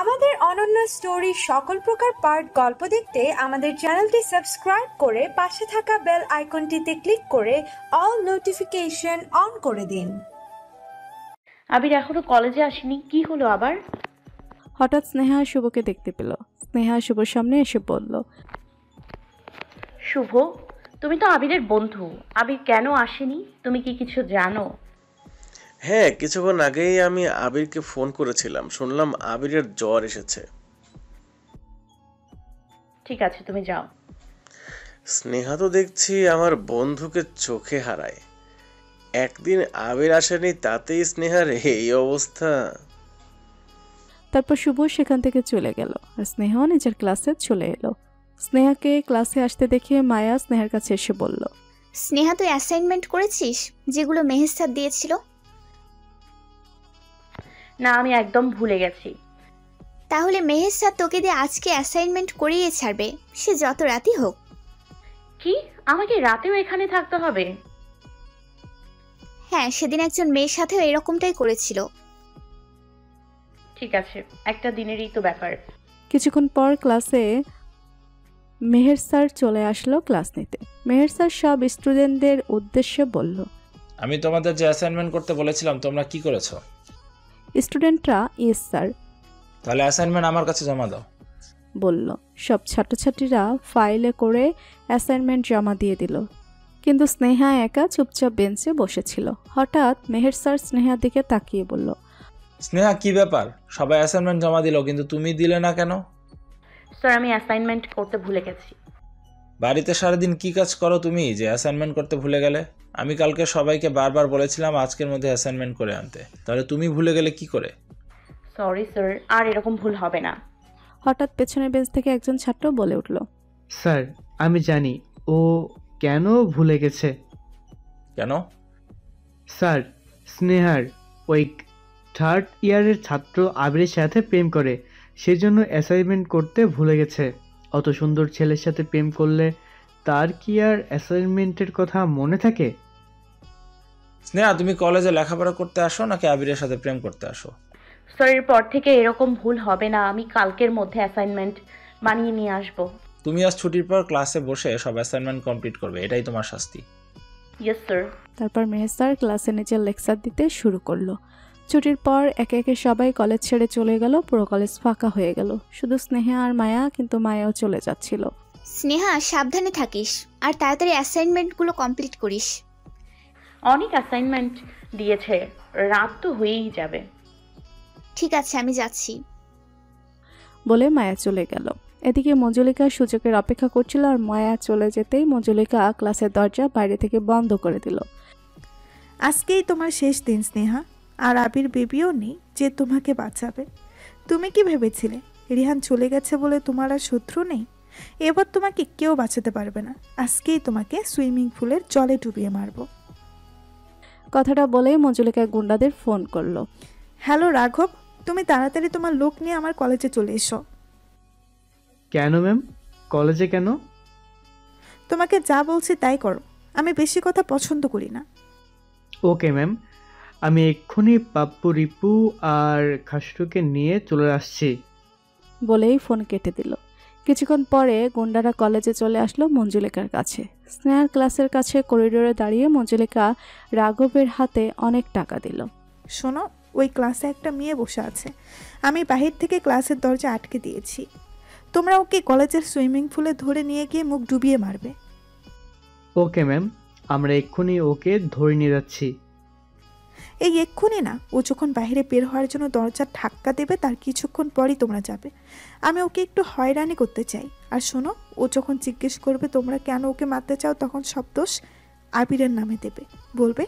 আমাদের অনন্য স্টোরি সকল প্রকার পার্ট গল্প দেখতে আমাদের চ্যানেলটি সাবস্ক্রাইব করে পাশে থাকা বেল আইকনটিতে ক্লিক করে অল নোটিফিকেশন অন করে দিন। আবির এখনো কলেজে আসেনি, কি হলো আবার? হঠাৎ স্নেহা শুভকে দেখতে পেল। স্নেহা শুভর সামনে এসে বলল, শুভ, তুমি তো আবিরের বন্ধু, আবির কেন আসেনি তুমি কি কিছু জানো? হ্যাঁ, কিছুক্ষণ আগেই আমি আবিরকে ফোন করেছিলাম, শুনলাম আবিরের জ্বর এসেছে। ঠিক আছে, তুমি যাও। স্নেহা তো দেখছি আমার বন্ধুকে চোখে হারায়। একদিন আবির আসেনি তাতেই স্নেহার এই অবস্থা। তারপর শুভ সেখান থেকে চলে গেল আর স্নেহাও নিজের ক্লাসে চলে এলো। স্নেহাকে ক্লাসে আসতে দেখে মায়া স্নেহার কাছে এসে বলল, স্নেহা, তুই অ্যাসাইনমেন্ট করেছিস যেগুলো মেহের স্যার দিয়েছিল? না, আমি একদম ভুলে গেছি। তাহলে মেহের স্যার তোকে দিয়ে আজকে অ্যাসাইনমেন্ট করিয়ে ছাড়বে, সে যত রাতই হোক। কি, আমাকে রাতেও এখানে থাকতে হবে? হ্যাঁ, সেদিন একজন মেয়ের সাথেও এরকমটাই করেছিল। ঠিক আছে, একটা দিনেরই তো ব্যাপার। কিছুক্ষণ পর ক্লাসে মেহের স্যার চলে আসলো ক্লাস নিতে। মেহের স্যার সব স্টুডেন্টদের উদ্দেশ্যে বলল, আমি তোমাদের যে অ্যাসাইনমেন্ট করতে বলেছিলাম তোমরা কি করেছো? স্টুডেন্টরা ইয়েস স্যার তাহলে অ্যাসাইনমেন্ট আমার কাছে জমা দাও বলল। সব ছাত্রছাত্রীরা ফাইলে করে অ্যাসাইনমেন্ট জমা দিয়ে দিল, কিন্তু স্নেহা একা চুপচাপ বেঞ্চে বসেছিল। হঠাৎ মেহের স্যার স্নেহার দিকে তাকিয়ে বলল, স্নেহা, কি ব্যাপার? সবাই অ্যাসাইনমেন্ট জমা দিল কিন্তু তুমি দিলে না কেন? স্যার, আমি অ্যাসাইনমেন্ট করতে ভুলে গেছি। বাড়িতে সারাদিন কি কাজ করো তুমি যে অ্যাসাইনমেন্ট করতে ভুলে গেলে? আমি কালকে সবাইকে বারবার বলেছিলাম আজকের মধ্যে অ্যাসাইনমেন্ট করে আনতে, তাহলে তুমি ভুলে গেলে কি করে? সরি স্যার, আর এরকম ভুল হবে না। হঠাৎ পেছনের বেঞ্চ থেকে একজন ছাত্র বলে উঠল, স্যার, আমি জানি ও কেন ভুলে গেছে। কেন? স্যার, স্নেহার ওই থার্ড ইয়ারের ছাত্র আবিরের সাথে প্রেম করে, সেজন্য অ্যাসাইনমেন্ট করতে ভুলে গেছে। অত সুন্দর ছেলের সাথে প্রেম করলে তার কি আর অ্যাসাইনমেন্টের কথা মনে থাকে? স্নেহা, তুমি কলেজে লেখাপড়া করতে আসো নাকি আবিরের সাথে প্রেম করতে আসো? স্যার, এরপর থেকে এরকম ভুল হবে না, আমি কালকের মধ্যে অ্যাসাইনমেন্ট বানিয়ে নিয়ে আসবো। তুমি আজ ছুটির পর ক্লাসে বসে সব অ্যাসাইনমেন্ট কমপ্লিট করবে, এটাই তোমার শাস্তি। Yes sir. তারপর মেহের স্যার ক্লাসে নিজের লেকচার দিতে শুরু করলো। ছুটির পর একে একে সবাই কলেজ ছেড়ে চলে গেল। পুরো কলেজ ফাঁকা হয়ে গেল, শুধু স্নেহা আর মায়া, কিন্তু মায়াও চলে যাচ্ছিল। স্নেহা, সাবধানে থাকিস আর তাড়াতাড়ি অ্যাসাইনমেন্টগুলো কমপ্লিট করিস। অনেক অ্যাসাইনমেন্ট দিয়েছে, রাত তো হয়েই যাবে। ঠিক আছে, আমি যাচ্ছি বলে মায়া চলে গেল। এদিকে মঞ্জুলিকা সুযোগের অপেক্ষা করছিল, আর মায়া চলে যেতেই মঞ্জুলিকা ক্লাসের দরজা বাইরে থেকে বন্ধ করে দিল। আজকেই তোমার শেষ দিন স্নেহা, আর আবির বেবিও নেই যে তোমাকে বাঁচাবে। তুমি কি ভেবেছিলে রিহান চলে গেছে বলে তোমার আর শত্রু নেই? এবার তোমাকে কেউ বাঁচাতে পারবে না। আজকেই তোমাকে সুইমিং পুলের জলে ডুবিয়ে মারবো। কথাটা বলেই মঞ্জুলিকা গুন্ডাদের ফোন করলো। হ্যালো রাঘব, তুমি তাড়াতাড়ি তোমার লোক নিয়ে আমার কলেজে চলে এসো। কেন ম্যাম? কলেজে কেন? তোমাকে যা বলছি তাই করো, আমি বেশি কথা পছন্দ করি না। ওকে ম্যাম, আমি এক্ষুনি পাপ্পু, রিপু আর খাসরুকে নিয়ে চলে আসছি বলেই ফোন কেটে দিল। কিছুক্ষণ পরে গুন্ডারা কলেজে চলে আসলো মঞ্জুলিকার কাছে। স্নেহার ক্লাসের কাছে করিডোরে দাঁড়িয়ে মঞ্জুলিকা রাঘবের হাতে অনেক টাকা দিল। শোনো, ওই ক্লাসে একটা মেয়ে বসে আছে, আমি বাহির থেকে ক্লাসের দরজা আটকে দিয়েছি। তোমরা ওকে কলেজের সুইমিং পুলে ধরে নিয়ে গিয়ে মুখ ডুবিয়ে মারবে। ওকে ম্যাম, আমরা এক্ষুনি ওকে ধরে নিয়ে যাচ্ছি। এই এক্ষুনি না, ও যখন বাইরে বের হওয়ার জন্য দরজা ধাক্কা দেবে তার কিছুক্ষণ পরই তোমরা যাবে। আমি ওকে একটু হয়রানি করতে চাই। আর শোনো, ও যখন জিজ্ঞেস করবে তোমরা কেন ওকে মারতে চাও, তখন সব দোষ আবিরের নামে দেবে। বলবে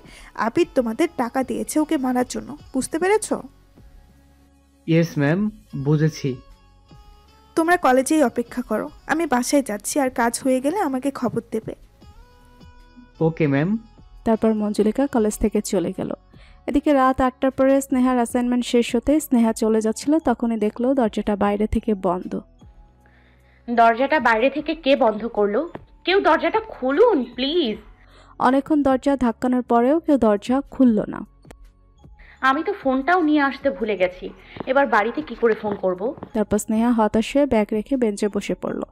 আবির তোমাদের টাকা দিয়েছে ওকে মারার জন্য। বুঝতে পেরেছ? ইয়েস ম্যাম, বুঝেছি। তোমরা কলেজেই অপেক্ষা করো, আমি বাসায় যাচ্ছি, আর কাজ হয়ে গেলে আমাকে খবর দেবে। Okay ma'am. তারপর মঞ্জুলিকা কলেজ থেকে চলে গেল। এদিকে রাত 8টার পরে স্নেহার অ্যাসাইনমেন্ট শেষ হতে স্নেহা চলে যাচ্ছিল, তখনই দেখলো দরজাটা বাইরে থেকে বন্ধ। দরজাটা বাইরে থেকে কে বন্ধ করলো? কেউ দরজাটা খুলুন প্লিজ। অনেকক্ষণ দরজা ধাক্কানোর পরেও কেউ দরজা খুলল না। আমি তো ফোনটাও নিয়ে আসতে ভুলে গেছি। এবার বাড়িতে কি করে ফোন করব? তারপর স্নেহা হতাশ হয়ে ব্যাগ রেখে বেঞ্চে বসে পড়ল।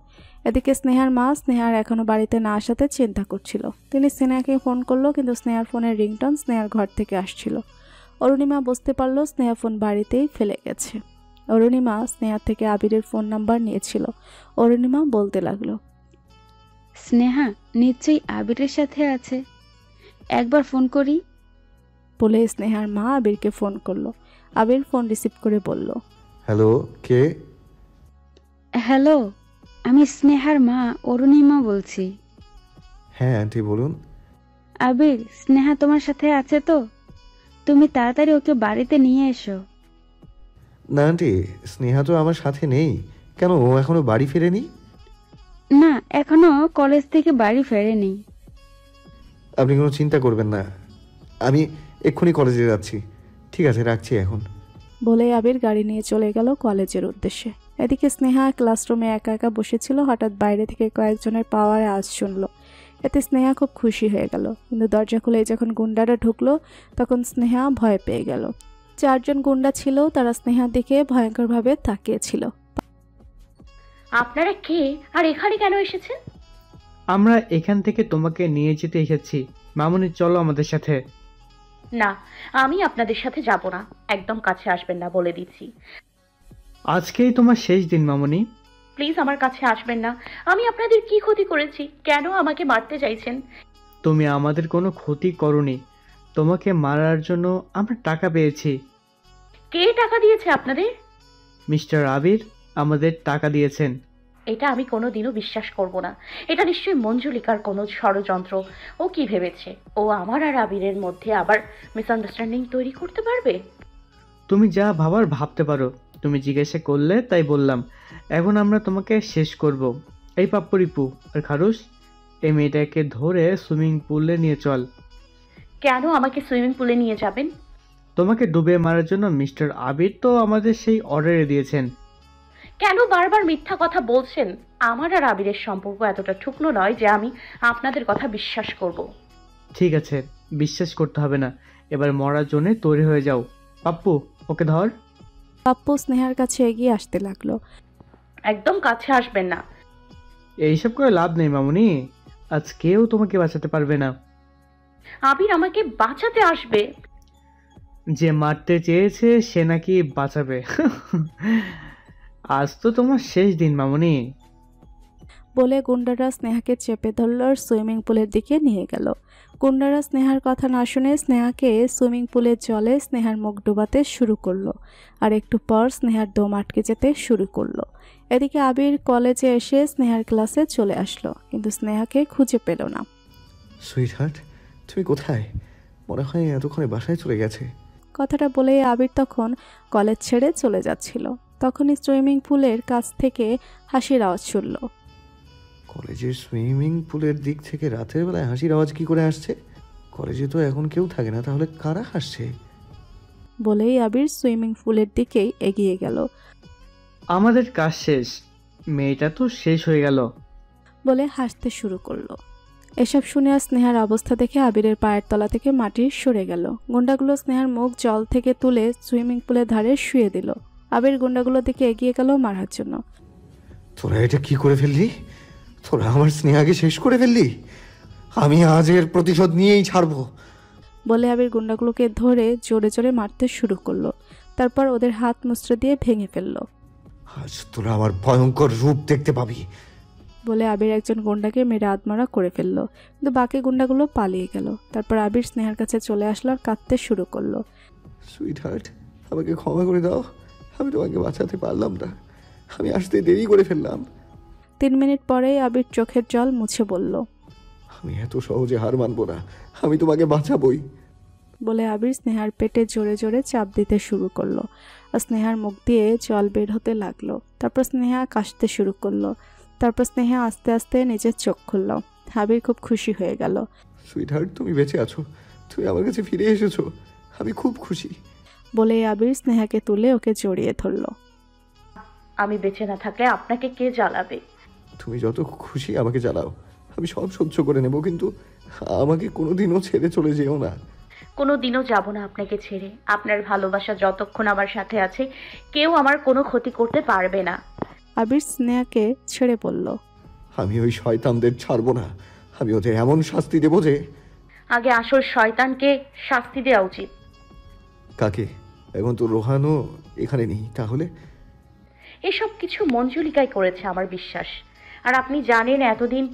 এদিকে স্নেহার মা স্নেহার এখনো বাড়িতে না আসাতে চিন্তা করছিল। তিনি স্নেহাকে ফোন করলো, কিন্তু স্নেহার ফোনের রিংটোন স্নেহার ঘর থেকে আসছিল। অরুণিমা বুঝতে পারলো স্নেহা ফোন বাড়িতেই ফেলে গেছে। অরুণিমা স্নেহা থেকে আবিরের ফোন নাম্বার নিয়েছিল। অরুণিমা বলতে লাগলো, স্নেহা নিশ্চয়ই আবিরের সাথে আছে, একবার ফোন করি। বলে স্নেহার মা আবিরকে ফোন করলো। আবির ফোন রিসিভ করে বলল, হ্যালো, কে? হ্যালো, আমি স্নেহার মা অরুণিমা বলছি। হ্যাঁ আন্টি বলুন। আবির, স্নেহা তোমার সাথে আছে তো? তুমি তাড়াতাড়ি ওকে বাড়িতে নিয়ে এসো। না আন্টি, স্নেহা তো আমার সাথে নেই। কেন, ও এখনো বাড়ি ফেরেনি? না, এখনো কলেজ থেকে বাড়ি ফেরেনি। আপনি কোনো চিন্তা করবেন না, আমি এক্ষুনি কলেজে যাচ্ছি। ঠিক আছে, রাখছি এখন। বলে আবির গাড়ি নিয়ে চলে গেল কলেজের উদ্দেশ্যে। এদিকে স্নেহা ক্লাসরুমে একা একা বসেছিল। হঠাৎ বাইরে থেকে কয়েকজনের পাওয়ার আওয়াজ শুনল। এতে স্নেহা খুব খুশি হয়ে গেল, কিন্তু দরজা খুলে যখন গুন্ডারা ঢুকলো তখন স্নেহা ভয় পেয়ে গেল। 4 জন গুন্ডা ছিল, তারা স্নেহার দিকে ভয়ঙ্করভাবে তাকিয়েছিল। আপনারা কে আর এখানে কেন এসেছেন? আমরা এখান থেকে তোমাকে নিয়ে যেতে এসেছি। মামুনি, চলো আমাদের সাথে। না, আমি আপনাদের সাথে যাব না। একদম কাছে আসবেন না বলে দিচ্ছি। আজকেই তোমার শেষ দিন মামুনি। প্লিজ আমার কাছে আসবেন না। আমি আপনাদের কি ক্ষতি করেছি? কেন আমাকে মারতে চাইছেন? তুমি আমাদের কোনো ক্ষতি করোনি। তোমাকে মারার জন্য আমরা টাকা পেয়েছি। কে টাকা দিয়েছে আপনাদের? মিস্টার আবির আমাদের টাকা দিয়েছেন। এটা আমি কোনোদিনও বিশ্বাস করব না। এটা নিশ্চয়ই মঞ্জুলিকার কোনো ষড়যন্ত্র। ও কি ভেবেছে ও আমার আর আবিরের মধ্যে আবার মিসআন্ডারস্ট্যান্ডিং তৈরি করতে পারবে? তুমি যা ভাবার ভাবতে পারো। তুমি জিজ্ঞাসা করলে তাই বললাম। এখন আমরা তোমাকে শেষ করব। এই পাপ্পরিপু আর খারুস, এই মেয়েটাকে ধরে সুইমিং পুলে নিয়ে চল। কেন আমাকে সুইমিং পুলে নিয়ে যাবেন? তোমাকে ডুবে মারার জন্য মিস্টার আবির তো আমাদের সেই অর্ডারে দিয়েছেন। কেন বারবার মিথ্যা কথা বলছেন? আমার আর আবিরের সম্পর্ক এতটা শুকনো নয় যে আমি আপনাদের কথা বিশ্বাস করব। ঠিক আছে, বিশ্বাস করতে হবে না। এবার মরার জন্য তৈরি হয়ে যাও। পাপ্পু, ওকে ধর। পাপ্পু স্নেহার কাছে এগিয়ে আসতে লাগলো। একদম কাছে আসবেন না। এইসব করে লাভ নেই মামুনি, আজ কেউ তোমাকে বাঁচাতে পারবে না। আবির আমাকে বাঁচাতে আসবে। যে মারতে চেয়েছে সে নাকি বাঁচাবে। আজ তো তোমার শেষ দিন মামুনি। বলে গুন্ডারা স্নেহাকে চেপে ধরল আর সুইমিং পুলের দিকে নিয়ে গেল। গুন্ডারা স্নেহার কথা না শুনে স্নেহাকে সুইমিং পুলের জলে স্নেহার মুখ ডুবাতে শুরু করলো। আর একটু পর স্নেহার দম আটকে যেতে শুরু করলো। এদিকে আবির কলেজে এসে স্নেহার ক্লাসে চলে আসলো, কিন্তু স্নেহাকে খুঁজে পেল না। সুইট হার্ট, তুমি কোথায়? মনে হয় এতক্ষণে বাসায় চলে গেছে। কথাটা বলেই আবির তখন কলেজ ছেড়ে চলে যাচ্ছিল। তখনই সুইমিং পুলের কাছ থেকে হাসির আওয়াজ শুনল। কলেজের সুইমিং পুলের দিক থেকে রাতের বেলায় হাসির আওয়াজ কি করে আসছে? কলেজে তো এখন কেউ থাকে না, তাহলে কারা হাসছে? বলেই আবির সুইমিং পুলের দিকেই এগিয়ে গেল। আমাদের কাজ শেষ, মেয়েটা তো শেষ হয়ে গেল বলে হাসতে শুরু করলো। এসব শুনে আর স্নেহার অবস্থা দেখে আবিরের পায়ের তলা থেকে মাটি সরে গেল। গুন্ডাগুলো স্নেহার মুখ জল থেকে তুলে সুইমিং পুলের ধারে শুয়ে দিল। আবির গুন্ডাগুলোর দিকে এগিয়ে গেল মারার জন্য। তোরা এটা কি করে ফেললি? তোরা আমার স্নেহাকে শেষ করে ফেললি। আমি আজ এর প্রতিশোধ নিয়েই ছাড়বো। বলে আবির গুন্ডাগুলোকে ধরে জোরে জোরে মারতে শুরু করলো। তারপর ওদের হাত মুচড়ে দিয়ে ভেঙে ফেললো। আজ তোরা আমার ভয়ঙ্কর রূপ দেখতে পাবি। বলে আবির একজন গুন্ডাকে মেরে আধমরা করে ফেললো, কিন্তু বাকি গুন্ডাগুলো পালিয়ে গেল। তারপর আবির স্নেহার কাছে চলে আসলো আর কাঁদতে শুরু করলো। সুইট হার্ট, আমাকে ক্ষমা করে দাও। আমি তোমাকে বাঁচাতে পারলাম না, আমি আসতে দেরি করে ফেললাম। 3 মিনিট পরেই আবির চোখের জল মুছে বলল, আমি এত সহজে হার মানবো না, আমি তোমাকে বাঁচাবই। বলে আবির স্নেহার পেটে জোরে জোরে চাপ দিতে শুরু করলো আর স্নেহার মুখ দিয়ে জল বের হতে লাগলো। তারপর স্নেহা কাশতে শুরু করলো। তারপর স্নেহা আস্তে আস্তে নিজের চোখ খুলল। আবির খুব খুশি হয়ে গেল। সুইট হার্ট, তুমি বেঁচে আছো, তুমি আমার কাছে ফিরে এসেছো, আমি খুব খুশি। বলে আবির স্নেহাকে তুলে ওকে জড়িয়ে ধরল। আমি বেঁচে না থাকলে আপনাকে কে জ্বালাবে? তুমি যত খুশি আমাকে জ্বালাও, আমি সব সহ্য করে নেব, কিন্তু আমাকে কোনোদিনও ছেড়ে চলে যেও না। কোনো দিনও যাব না আপনাকে ছেড়ে। আপনার ভালোবাসা যতক্ষণ আমার সাথে আছে কেউ আমার কোনো ক্ষতি করতে পারবে না। আবির স্নেহাকে ছেড়ে বলল, আমি ওই শয়তানদের ছাড়বো না। আমি ওদের এমন শাস্তি দেবো যে। আগে আসল শয়তানকে শাস্তি দেওয়া উচিত। কাকে? এখন তো রোহানও এখানে নেই, তাহলে? এসব কিছু মঞ্জুলিকাই করেছে আমার বিশ্বাস। আর আপনি জানেন এতদিন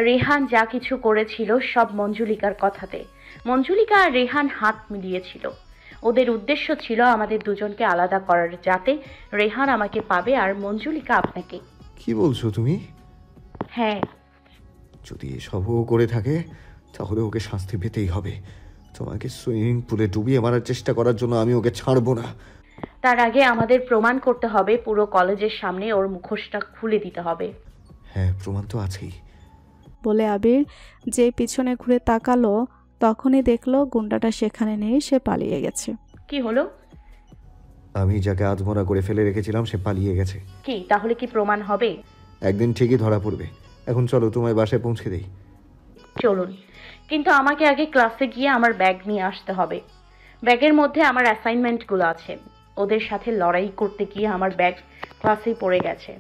রেহান যা কিছু করেছিল সব মঞ্জুলিকার কথাতে। মঞ্জুলিকা আর রেহান হাত মিলিয়েছিল। ওদের উদ্দেশ্য ছিল আমাদের দুজনকে আলাদা করার, যাতে রেহান আমাকে পাবে আর মঞ্জুলিকা আপনাকে। কি বলছো তুমি? হ্যাঁ। যদি এসবও করে থাকে তাহলে ওকে শাস্তি পেতেই হবে। তোমাকে সুইমিং পুলে ডুবিয়ে মারার চেষ্টা করার জন্য আমি ওকে ছাড়বো না। তার আগে আমাদের প্রমাণ করতে হবে, পুরো কলেজের সামনে ওর মুখোশটা খুলে দিতে হবে। হ্যাঁ, প্রমাণ তো আছেই। বলে আবির যে পিছনে ঘুরে তাকালো তখনই দেখলো গুন্ডাটা সেখানে নেই, সে পালিয়ে গেছে। কি হলো? আমি যাকে আধমরা করে ফেলে রেখেছিলাম সে পালিয়ে গেছে। কি তাহলে কি প্রমাণ হবে? একদিন ঠিকই ধরা পড়বে। এখন চলো তোমায় বাসায় পৌঁছে দেই। চলুন, কিন্তু আমাকে আগে ক্লাসে গিয়ে আমার ব্যাগ নিয়ে আসতে হবে। ব্যাগের মধ্যে আমার অ্যাসাইনমেন্টগুলো আছে। ওদের সাথে লড়াই করতে গিয়ে আমার ব্যাগ ক্লাসেই পড়ে গেছে।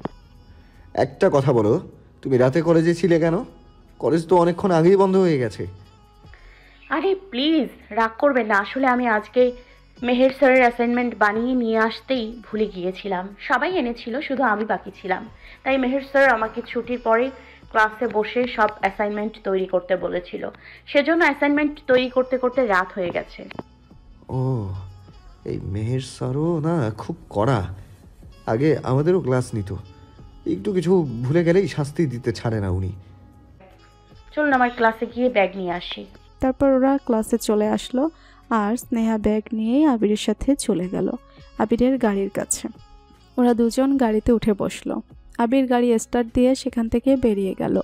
একটা কথা বলো, তুমি রাতে কলেজে ছিলে কেন? কলেজ তো অনেকক্ষণ আগেই বন্ধ হয়ে গেছে। আরে প্লিজ রাগ করবেন না, আসলে আমি আজকে মেহের স্যারের অ্যাসাইনমেন্ট বানিয়ে নিয়ে আসতেই ভুলে গিয়েছিলাম। সবাই এনেছিল, শুধু আমি বাকি ছিলাম। তাই মেহের স্যার আমাকে ছুটির পরে ক্লাসে বসে সব অ্যাসাইনমেন্ট তৈরি করতে বলেছিল। সেজন্য অ্যাসাইনমেন্ট তৈরি করতে করতে রাত হয়ে গেছে। ও, এই মেহের স্যারও না খুব কড়া। আগে আমাদেরও ক্লাস নিত, একটু কিছু ভুলে গেলেই শাস্তি দিতে ছাড়ে না উনি। চলুন আমার ক্লাসে গিয়ে ব্যাগ নিয়ে আসি। তারপর ওরা ক্লাসে চলে আসলো আর স্নেহা ব্যাগ নিয়েই আবিরের সাথে চলে গেল আবিরের গাড়ির কাছে। ওরা দুজন গাড়িতে উঠে বসলো। আবির গাড়ি স্টার্ট দিয়ে সেখান থেকে বেরিয়ে গেল।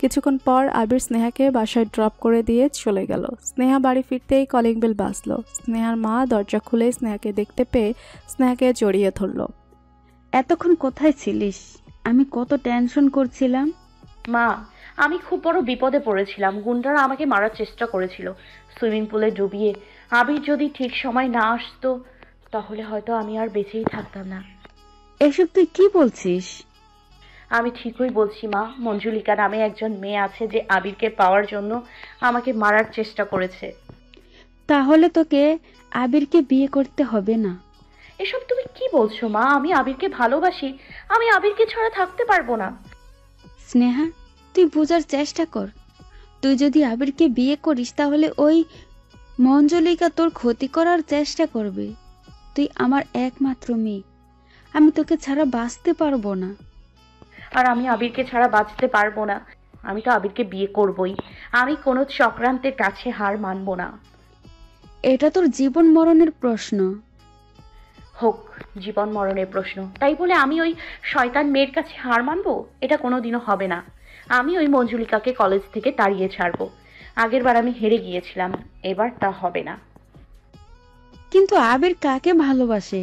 কিছুক্ষণ পর আবির স্নেহাকে বাসায় ড্রপ করে দিয়ে চলে গেল। স্নেহা বাড়ি ফিরতেই কলিং বেল বাজলো। স্নেহার মা দরজা খুলে স্নেহাকে দেখতে পেয়ে স্নেহাকে জড়িয়ে ধরল। এতক্ষণ কোথায় ছিলিস? আমি কত টেনশন করছিলাম। মা, আমি খুব বড় বিপদে পড়েছিলাম। গুন্ডারা আমাকে মারার চেষ্টা করেছিল সুইমিং পুলে ডুবিয়ে। আবির যদি ঠিক সময় না আসতো তাহলে হয়তো আমি আর বেঁচেই থাকতাম না। এসব তুই কি বলছিস? আমি ঠিকই বলছি মা। মঞ্জুলিকা নামে একজন মেয়ে আছে যে আবিরকে পাওয়ার জন্য আমাকে মারার চেষ্টা করেছে। তাহলে তোকে আবিরকে বিয়ে করতে হবে না। এসব তুমি কি বলছো মা? আমি আবিরকে ভালোবাসি। আমি আবিরকে ছাড়া থাকতে পারবো না। স্নেহা, তুই বোঝার চেষ্টা কর। তুই যদি আবিরকে বিয়ে করিস তাহলে ওই মঞ্জুলিকা তোর ক্ষতি করার চেষ্টা করবে। তুই আমার একমাত্র মেয়ে, আমি তোকে ছাড়া বাঁচতে পারবো না। আর আমি আবিরকে ছাড়া বাঁচতে পারবো না। আমি তো আবিরকে বিয়ে করবই। আমি কোনো চক্রান্তের কাছে হার মানবো না। এটা তোর জীবন মরণের প্রশ্ন। হোক জীবন মরণের প্রশ্ন, তাই বলে আমি ওই শয়তান মেয়ের কাছে হার মানবো? এটা কোনোদিনও হবে না। আমি ওই মঞ্জুলিকাকে কলেজ থেকে তাড়িয়ে ছাড়বো। আগেরবার আমি হেরে গিয়েছিলাম, এবার তা হবে না। কিন্তু আবির কাকে ভালোবাসে?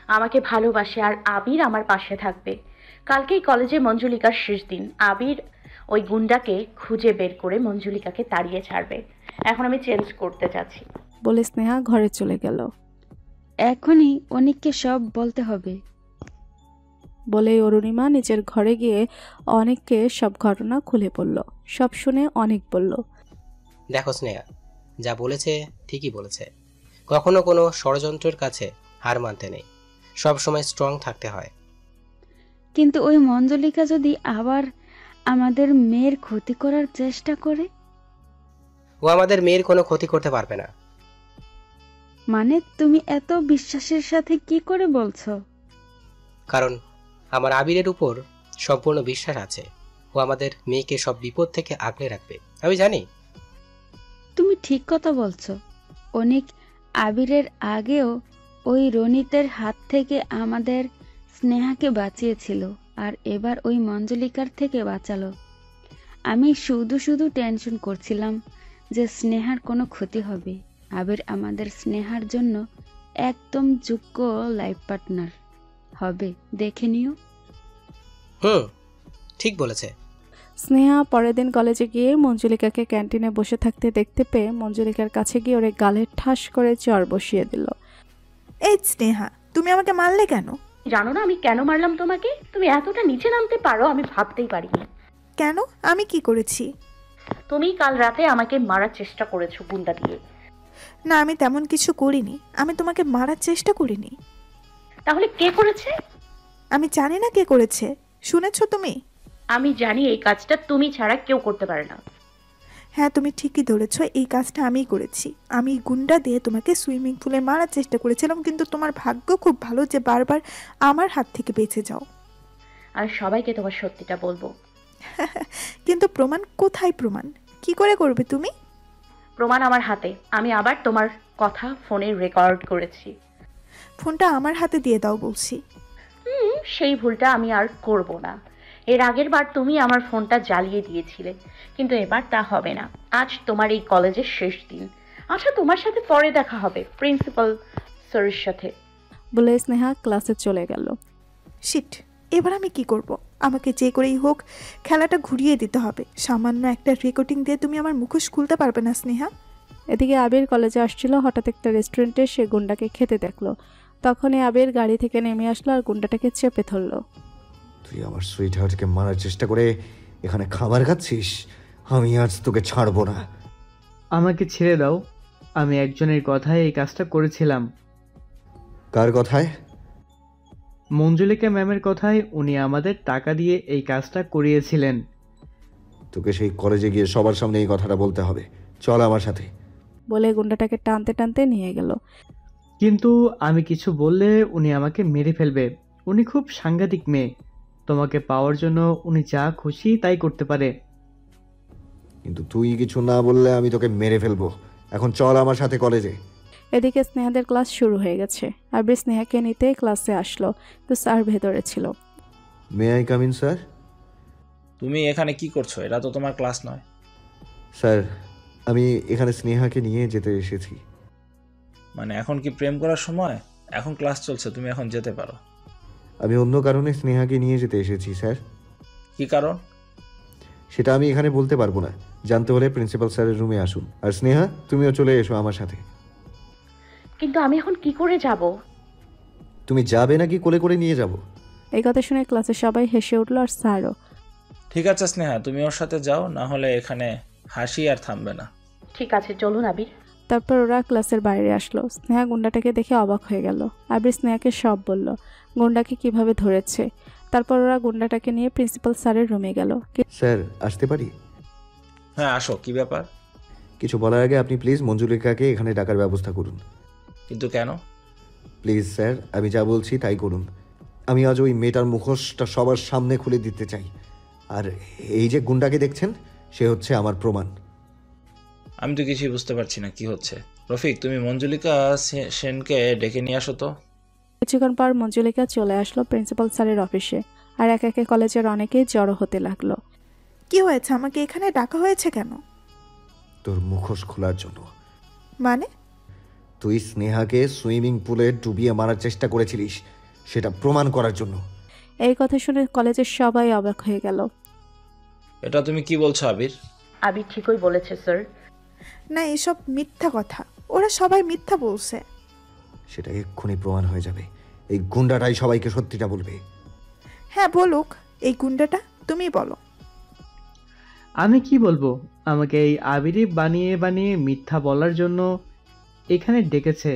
আমাকে ভালোবাসে, আর আবির আমার পাশে থাকবে। কালকেই কলেজে মঞ্জুলিকার শেষ দিন। আবির ওই গুন্ডাকে খুঁজে বের করে মঞ্জুলিকাকে তাড়িয়ে ছাড়বে। এখন আমি চেঞ্জ করতে যাচ্ছি বলে স্নেহা ঘরে চলে গেল। এখনই অনেককে সব বলতে হবে বলেই অরুণিমা নিজের ঘরে গিয়ে অনেককে সব ঘটনা খুলে বলল। সব শুনে অনেক বলল, দেখো স্নেহা, যা বলেছে ঠিকই বলেছে। কখনো কোনো ষড়যন্ত্রের কাছে হার মানতে নেই, সব সময় স্ট্রং থাকতে হয়। কিন্তু ওই মঞ্জুলিকা যদি আবার আমাদের মেয়ের ক্ষতি করার চেষ্টা করে? ও আমাদের মেয়ের কোনো ক্ষতি করতে পারবে না। মানে তুমি এত বিশ্বাসের সাথে কি করে বলছো? কারণ আমার আবিরের উপর সম্পূর্ণ বিশ্বাস আছে। ও আমাদের মেয়েকে সব বিপদ থেকে আগলে রাখবে, আমি জানি। তুমি ঠিক কথা বলছো। অনেক আবিরের আগেও ওই রনিতের হাত থেকে আমাদের স্নেহাকে বাঁচিয়েছিল, আর এবার ওই মঞ্জুলিকার থেকে বাঁচালো। আমি শুধু শুধু টেনশন করছিলাম যে স্নেহার কোনো ক্ষতি হবে। আবির আমাদের স্নেহার জন্য একদম যোগ্য লাইফ পার্টনার হবে, দেখে নিও। ঠিক বলেছে। স্নেহা পরের দিন কলেজে গিয়ে মঞ্জুলিকাকে ক্যান্টিনে বসে থাকতে দেখতে পেয়ে মঞ্জুলিকার কাছে গিয়ে ওরে গালে ঠাস করে চর বসিয়ে দিল। এই স্নেহা, তুমি আমাকে মারলে কেন? জানো না আমি কেন মারলাম তোমাকে? তুমি এতটা নিচে নামতে পারো আমি ভাবতেই পারিনি। কেন? আমি কি করেছি? তুমি কাল রাতে আমাকে মারার চেষ্টা করেছো গুন্ডা দিয়ে। না, আমি তেমন কিছু করিনি। আমি তোমাকে মারার চেষ্টা করিনি। তাহলে কে করেছে? আমি জানি না কে করেছে। শুনেছো তুমি? আমি জানি এই কাজটা তুমি ছাড়া কেউ করতে পারে না। হ্যাঁ, তুমি ঠিকই ধরেছ, এই কাজটা আমিই করেছি। আমি গুন্ডা দিয়ে তোমাকে সুইমিং পুলে মারার চেষ্টা করেছিলাম, কিন্তু তোমার ভাগ্য খুব ভালো যে বারবার আমার হাত থেকে বেঁচে যাও। আর সবাইকে তোমার সত্যিটা বলবো। কিন্তু প্রমাণ কোথায়? প্রমাণ কি করে করবে তুমি? প্রমাণ আমার হাতে। আমি আবার তোমার কথা ফোনে রেকর্ড করেছি। ফোনটা আমার হাতে দিয়ে দাও বলছি। সেই ভুলটা আমি আর করব না। এর আগের বার তুমি আমার ফোনটা জ্বালিয়ে দিয়েছিলে, কিন্তু এবার তা হবে না। আজ তোমার এই কলেজের শেষ দিন। আচ্ছা, তোমার সাথে পরে দেখা হবে প্রিন্সিপাল স্যারের সাথে, বলে স্নেহা ক্লাসে চলে গেল। শিট, এবার আমি কি করব? আমাকে যে করেই হোক খেলাটা ঘুরিয়ে দিতে হবে। সামান্য একটা রেকর্ডিং দিয়ে তুমি আমার মুখোশ খুলতে পারবে না স্নেহা। এদিকে আবির কলেজে আসছিল, হঠাৎ একটা রেস্টুরেন্টে সে গুন্ডাকে খেতে দেখলো। তখনই আবির গাড়ি থেকে নেমে আসলো আর গুন্ডাটাকে চেপে ধরলো। তুই আমার সুইট হার্টকে মারার চেষ্টা করে এখানে খাবার খাচ্ছিস? আমি আজ তোকে ছাড়বো না। আমাকে ছেড়ে দাও। আমি একজনের কথায় এই কাজটা করেছিলাম। কার কথায়? মঞ্জুলিকা ম্যামের কথায়। উনি আমাদের টাকা দিয়ে এই কাজটা করিয়েছিলেন। তোকে সেই কলেজে গিয়ে সবার সামনে এই কথাটা বলতে হবে। চল আমার সাথে, বলে গুন্ডাটাকে টানতে টানতে নিয়ে গেল। কিন্তু আমি কিছু বললে উনি আমাকে মেরে ফেলবে। উনি খুব সাংঘাতিক মেয়ে। তোমাকে পাওয়ার জন্য উনি যা খুশি তাই করতে পারে। কিন্তু তুই কিছু না বললে আমি তোকে মেরে ফেলবো। এখন চল আমার সাথে কলেজে। এদিকে স্নেহাদের ক্লাস শুরু হয়ে গেছে। আবির স্নেহাকে নিতে ক্লাসে আসলো, তো স্যার ভেতরে ছিল। May I come in sir? তুমি এখানে কি করছো? এটা তো তোমার ক্লাস নয়। স্যার, আমি এখানে স্নেহাকে নিয়ে যেতে এসেছি। মানে এখন কি প্রেম করার সময়? এখন ক্লাস চলছে, তুমি এখন যেতে পারো। আমি অন্য কারণে স্নেহাকে নিয়ে যেতে এসেছি স্যার। কি কারণ? সেটা আমি এখানে বলতে পারবো না। জানতে হলে প্রিন্সিপাল স্যারের রুমে আসুন। আর স্নেহা, তুমিও চলে এসো আমার সাথে। কিন্তু আমি এখন কি করে যাব? তুমি যাবে নাকি কোলে করে নিয়ে যাব? এই কথা শুনে ক্লাসে সবাই হেসে উঠলো, আর স্যারও। ঠিক আছে স্নেহা, তুমি ওর সাথে যাও, না হলে এখানে হাসি আর থামবে না। ঠিক আছে, চলুন আবির। তারপর ওরা ক্লাসের বাইরে আসলো। স্নেহা গুন্ডাটাকে দেখে অবাক হয়ে গেল। আবির স্নেহাকে সব বলল, গুন্ডাকে কিভাবে ধরেছে। তারপর ওরা গুন্ডাটাকে নিয়ে প্রিন্সিপাল স্যারের রুমে গেল। স্যার, আসতে পারি? হ্যাঁ আসো। কি ব্যাপার? কিছু বলার আগে আপনি প্লিজ মঞ্জুলিকাকে এখানে ডাকার ব্যবস্থা করুন। কিন্তু কেন? প্লিজ স্যার, আমি যা বলছি তাই করুন। আমি আজ ওই মেয়েটার মুখোশটা সবার সামনে খুলে দিতে চাই। আর এই যে গুন্ডাকে দেখছেন, সে হচ্ছে আমার প্রমাণ। আমি তো কিছুই বুঝতে পারছি না কি হচ্ছে। রফিক, তুমি মঞ্জুলিকা সেনকে ডেকে নিয়ে আসো তো। কিছুক্ষণ পর মঞ্জুলিকা চলে আসলো প্রিন্সিপাল স্যারের অফিসে। আর একে একে কলেজের অনেকেই জড়ো হতে লাগলো। কি হয়েছে? আমাকে এখানে ডাকা হয়েছে কেন? তোর মুখোশ খোলার জন্য। মানে? তুই স্নেহাকে সুইমিং পুলে ডুবিয়ে মারার চেষ্টা করেছিলিস, সেটা প্রমাণ করার জন্য। এই কথা শুনে কলেজের সবাই অবাক হয়ে গেল। এটা তুমি কি বলছো আবির? আবির ঠিকই বলেছে স্যার। না, এসব মিথ্যা কথা। ওরা সবাই মিথ্যা বলছে। সেটা এক্ষুনি প্রমাণ হয়ে যাবে। এই গুন্ডাটাই সবাইকে সত্যিটা বলবে। হ্যাঁ বলুক, এই গুন্ডাটা। তুমি বলো। আমি কি বলবো? আমাকে এই আবিরই বানিয়ে বানিয়ে মিথ্যা বলার জন্য এখানে ডেকেছে।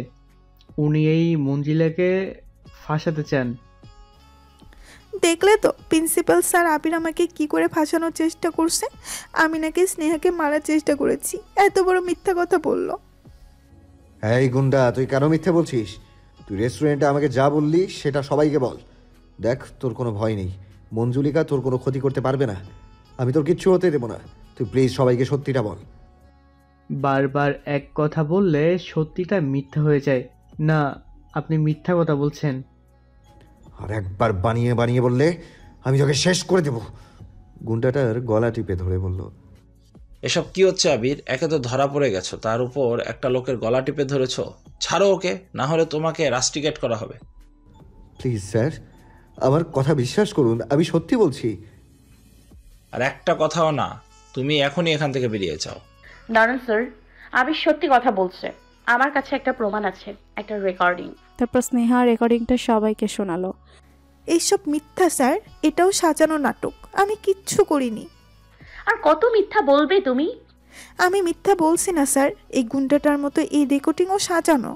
উনি এই মঞ্জিলাকে ফাঁসাতে চান। দেখলে তো প্রিন্সিপাল স্যার আবির আমাকে কি করে ফাঁসানোর চেষ্টা করছে। আমি নাকি স্নেহাকে মারার চেষ্টা করেছি, এত বড় মিথ্যা কথা বললো। এই গুন্ডা, তুই কেন মিথ্যে বলছিস? তুই রেস্টুরেন্টে আমাকে যা বললি সেটা সবাইকে বল। দেখ, তোর কোনো ভয় নেই। মঞ্জুলিকা তোর কোনো ক্ষতি করতে পারবে না। আমি তোর কিচ্ছু হতে দেবো না। তুই প্লিজ সবাইকে সত্যিটা বল। বারবার এক কথা বললে সত্যিটা মিথ্যা হয়ে যায়। না, আপনি মিথ্যা কথা বলছেন। আর একবার বানিয়ে বানিয়ে বললে আমি তোকে শেষ করে দেব। গুন্ডাটার গলা টিপে ধরে বলল, এসব কি হচ্ছে আবির? একে তো ধরা পড়ে গেছো, তার উপর একটা লোকের গলা টিপে ধরেছো। ছাড়ো ওকে, না হলে তোমাকে রাস্টিকেট করা হবে। প্লিজ স্যার, আমার কথা বিশ্বাস করুন, আমি সত্যি বলছি। আর একটা কথাও না, তুমি এখনই এখান থেকে বেরিয়ে যাও। দাঁড়ান স্যার, আবির সত্যি কথা বলছে। আমার কাছে একটা প্রমাণ আছে, একটা রেকর্ডিং। তারপর স্নেহা রেকর্ডিংটা সবাইকে শোনালো। এইসব মিথ্যা স্যার, এটাও সাজানো নাটক, আমি কিচ্ছু করিনি। আর কত মিথ্যা বলবে তুমি? আমি মিথ্যা বলছি না স্যার, এই গুন্ডাটার মতো এই রেকর্ডিংও সাজানো।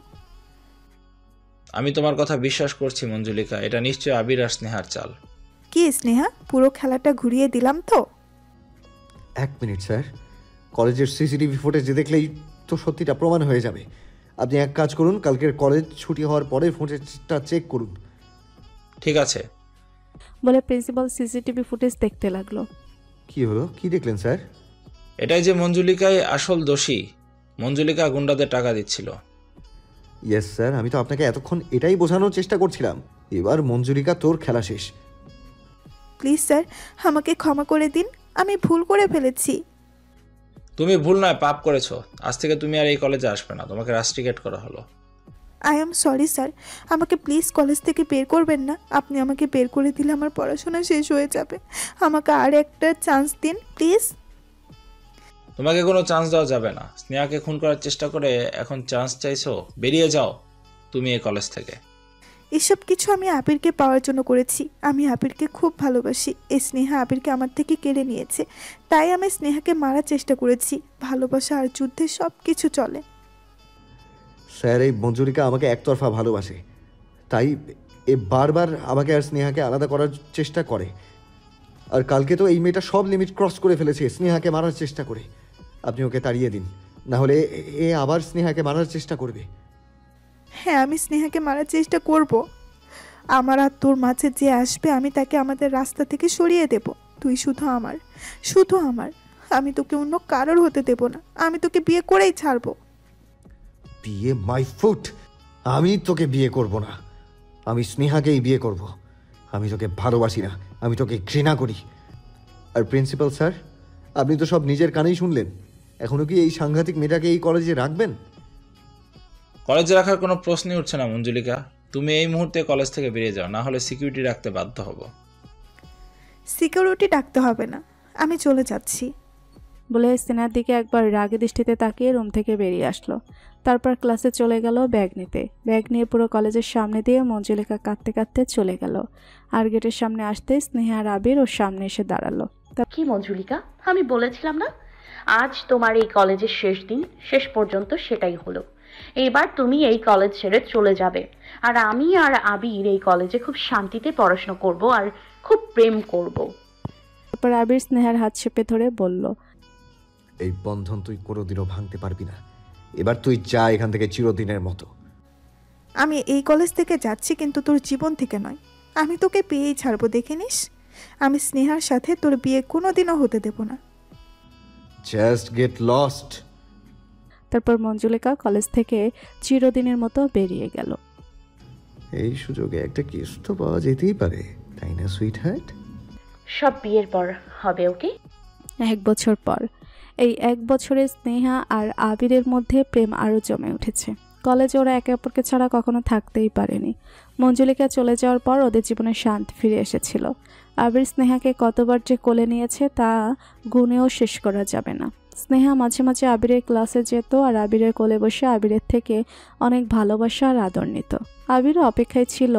আমি তোমার কথা বিশ্বাস করছি মঞ্জুলিকা, এটা নিশ্চয়ই আবির আর স্নেহার চাল। কি স্নেহা, পুরো খেলাটা ঘুরিয়ে দিলাম তো? 1 মিনিট স্যার, কলেজের সিসিটিভি ফুটেজ দেখলেই তো সত্যিটা প্রমাণ হয়ে যাবে। আপনি এক কাজ করুন, কালকের কলেজ ছুটি হওয়ার পরে ফুটেজটা চেক করুন। ঠিক আছে বলে প্রিন্সিপাল সিসিটিভি ফুটেজ দেখতে লাগলো। কি হলো, কি দেখলেন স্যার? এটাই যে মঞ্জুলিকাই আসল দোষী। মঞ্জুলিকা গুন্ডাদের টাকা দিচ্ছিল। ইয়েস স্যার, আমি তো আপনাকে এতক্ষণ এটাই বোঝানোর চেষ্টা করছিলাম। এবার মঞ্জুলিকা, তোর খেলা শেষ। প্লিজ স্যার, আমাকে ক্ষমা করে দিন, আমি ভুল করে ফেলেছি। তুমি ভুল নয়, পাপ করেছো। আজ থেকে তুমি আর এই কলেজে আসবে না, তোমাকে রাস্ট্রিকেট করা হলো। আই এম সরি স্যার, আমাকে প্লিজ কলেজ থেকে বের করবেন না। আপনি আমাকে বের করে দিলে আমার পড়াশোনা শেষ হয়ে যাবে। আমাকে আর একটা চান্স দিন প্লিজ। তোমাকে কোনো চান্স দেওয়া যাবে না। স্নেহাকে খুন করার চেষ্টা করে এখন চান্স চাইছো? বেরিয়ে যাও তুমি এই কলেজ থেকে। এসব কিছু আমি আবিরকে পাওয়ার জন্য করেছি। আমি আবিরকে খুব ভালোবাসি। এই স্নেহা আবিরকে আমার থেকে কেড়ে নিয়েছে, তাই আমি স্নেহাকে মারার চেষ্টা করেছি। ভালোবাসা আর যুদ্ধে সব কিছু চলে। স্যার, এই মঞ্জুরিকা আমাকে একতরফা ভালোবাসে, তাই এ বারবার আমাকে আর স্নেহাকে আলাদা করার চেষ্টা করে। আর কালকে তো এই মেয়েটা সব লিমিট ক্রস করে ফেলেছে স্নেহাকে মারার চেষ্টা করে। আপনি ওকে তাড়িয়ে দিন, না হলে এ আবার স্নেহাকে মারার চেষ্টা করবে। হ্যাঁ, আমি স্নেহাকে মারার চেষ্টা করব। আমার আর তোর মাঝে যে আসবে, আমি তাকে আমাদের রাস্তা থেকে সরিয়ে দেব। তুই শুধু আমার, শুধু আমার। আমি তোকে অন্য কারোর হতে দেব না। আমি তোকে বিয়ে করেই ছাড়বো। বিয়ে মাই ফুট! আমি তোকে বিয়ে করব না, আমি স্নেহাকেই বিয়ে করব। আমি তোকে ভালোবাসি না, আমি তোকে ঘৃণা করি। আর প্রিন্সিপাল স্যার, আপনি তো সব নিজের কানেই শুনলেন। এখনো কি এই সাংঘাতিক মেয়েটাকে এই কলেজে রাখবেন? কলেজে রাখার কোনো প্রশ্নই উঠছে না মঞ্জুলিকা। তুমি এই মুহূর্তে কলেজ থেকে বেরিয়ে যাও, না হলে সিকিউরিটি রাখতে বাধ্য হব। সিকিউরিটি ডাকতে হবে না, আমি চলে যাচ্ছি। বলে স্নেহার দিকে একবার রাগে দৃষ্টিতে তাকিয়ে রুম থেকে বেরিয়ে আসলো। তারপর ক্লাসে চলে গেল ব্যাগ নিতে। ব্যাগ নিয়ে পুরো কলেজের সামনে দিয়ে মঞ্জুলিকা কাঁদতে কাঁদতে চলে গেল। আর গেটের সামনে আসতে স্নেহা আর আবির ওর সামনে এসে দাঁড়ালো। কি মঞ্জুলিকা, আমি বলেছিলাম না আজ তোমার এই কলেজের শেষ দিন? শেষ পর্যন্ত সেটাই হলো। এবার তুমি এই কলেজ ছেড়ে চলে যাবে, আর আমি আর আবির এই কলেজে খুব শান্তিতে পড়াশোনা করব আর খুব প্রেম করব। তারপর আবির স্নেহার হাত চেপে ধরে বলল, এই বন্ধন তুই কোনোদিনও ভাঙতে পারবি না। এবার তুই যা এখান থেকে চিরদিনের মতো। আমি এই কলেজ থেকে যাচ্ছি, কিন্তু তোর জীবন থেকে নয়। আমি তোকে পেয়েই ছাড়বো, দেখে নিস। আমি স্নেহার সাথে তোর বিয়ে কোনোদিনও হতে দেব না। Just get lost. তারপর মঞ্জুলিকা কলেজ থেকে চিরদিনের মতো বেরিয়ে গেল। এই সুযোগে একটা কিস তো পাওয়া যেতেই পারে, তাই না সুইট হার্ট? সব বিয়ের পর হবে, ওকে? 1 বছর পর। এই 1 বছরে স্নেহা আর আবিরের মধ্যে প্রেম আরও জমে উঠেছে। কলেজে ওরা একে অপরকে ছাড়া কখনো থাকতেই পারেনি। মঞ্জুলিকা চলে যাওয়ার পর ওদের জীবনে শান্তি ফিরে এসেছিল। আবির স্নেহাকে কতবার যে কোলে নিয়েছে তা গুণেও শেষ করা যাবে না। স্নেহা মাঝে মাঝে আবিরের ক্লাসে যেত আর আবিরের কোলে বসে আবিরের থেকে অনেক ভালোবাসা আর আদর নিত। আবিরও অপেক্ষায় ছিল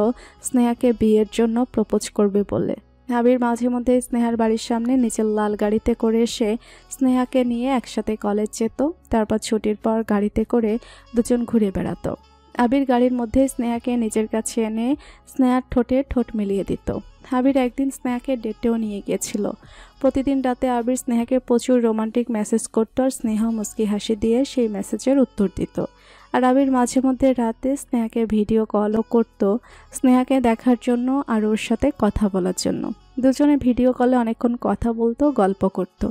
স্নেহাকে বিয়ের জন্য প্রপোজ করবে বলে। আবির মাঝে মধ্যে স্নেহার বাড়ির সামনে নিচের লাল গাড়িতে করে এসে স্নেহাকে নিয়ে একসাথে কলেজ যেত। তারপর ছুটির পর গাড়িতে করে দুজন ঘুরে বেড়াতো। আবির গাড়ির মধ্যে স্নেহাকে নিজের কাছে এনে স্নেহার ঠোঁটে ঠোঁট মিলিয়ে দিত। আবির একদিন স্নেহাকে ডেটেও নিয়ে গিয়েছিল। প্রতিদিন রাতে আবির স্নেহাকে প্রচুর রোমান্টিক মেসেজ করত আর স্নেহা মুচকি হাসি দিয়ে সেই মেসেজের উত্তর দিত। আর আবির মাঝে মধ্যে রাতে স্নেহাকে ভিডিও কলও করত, স্নেহাকে দেখার জন্য আর ওর সাথে কথা বলার জন্য। দুজনে ভিডিও কলে অনেকক্ষণ কথা বলতো, গল্প করত।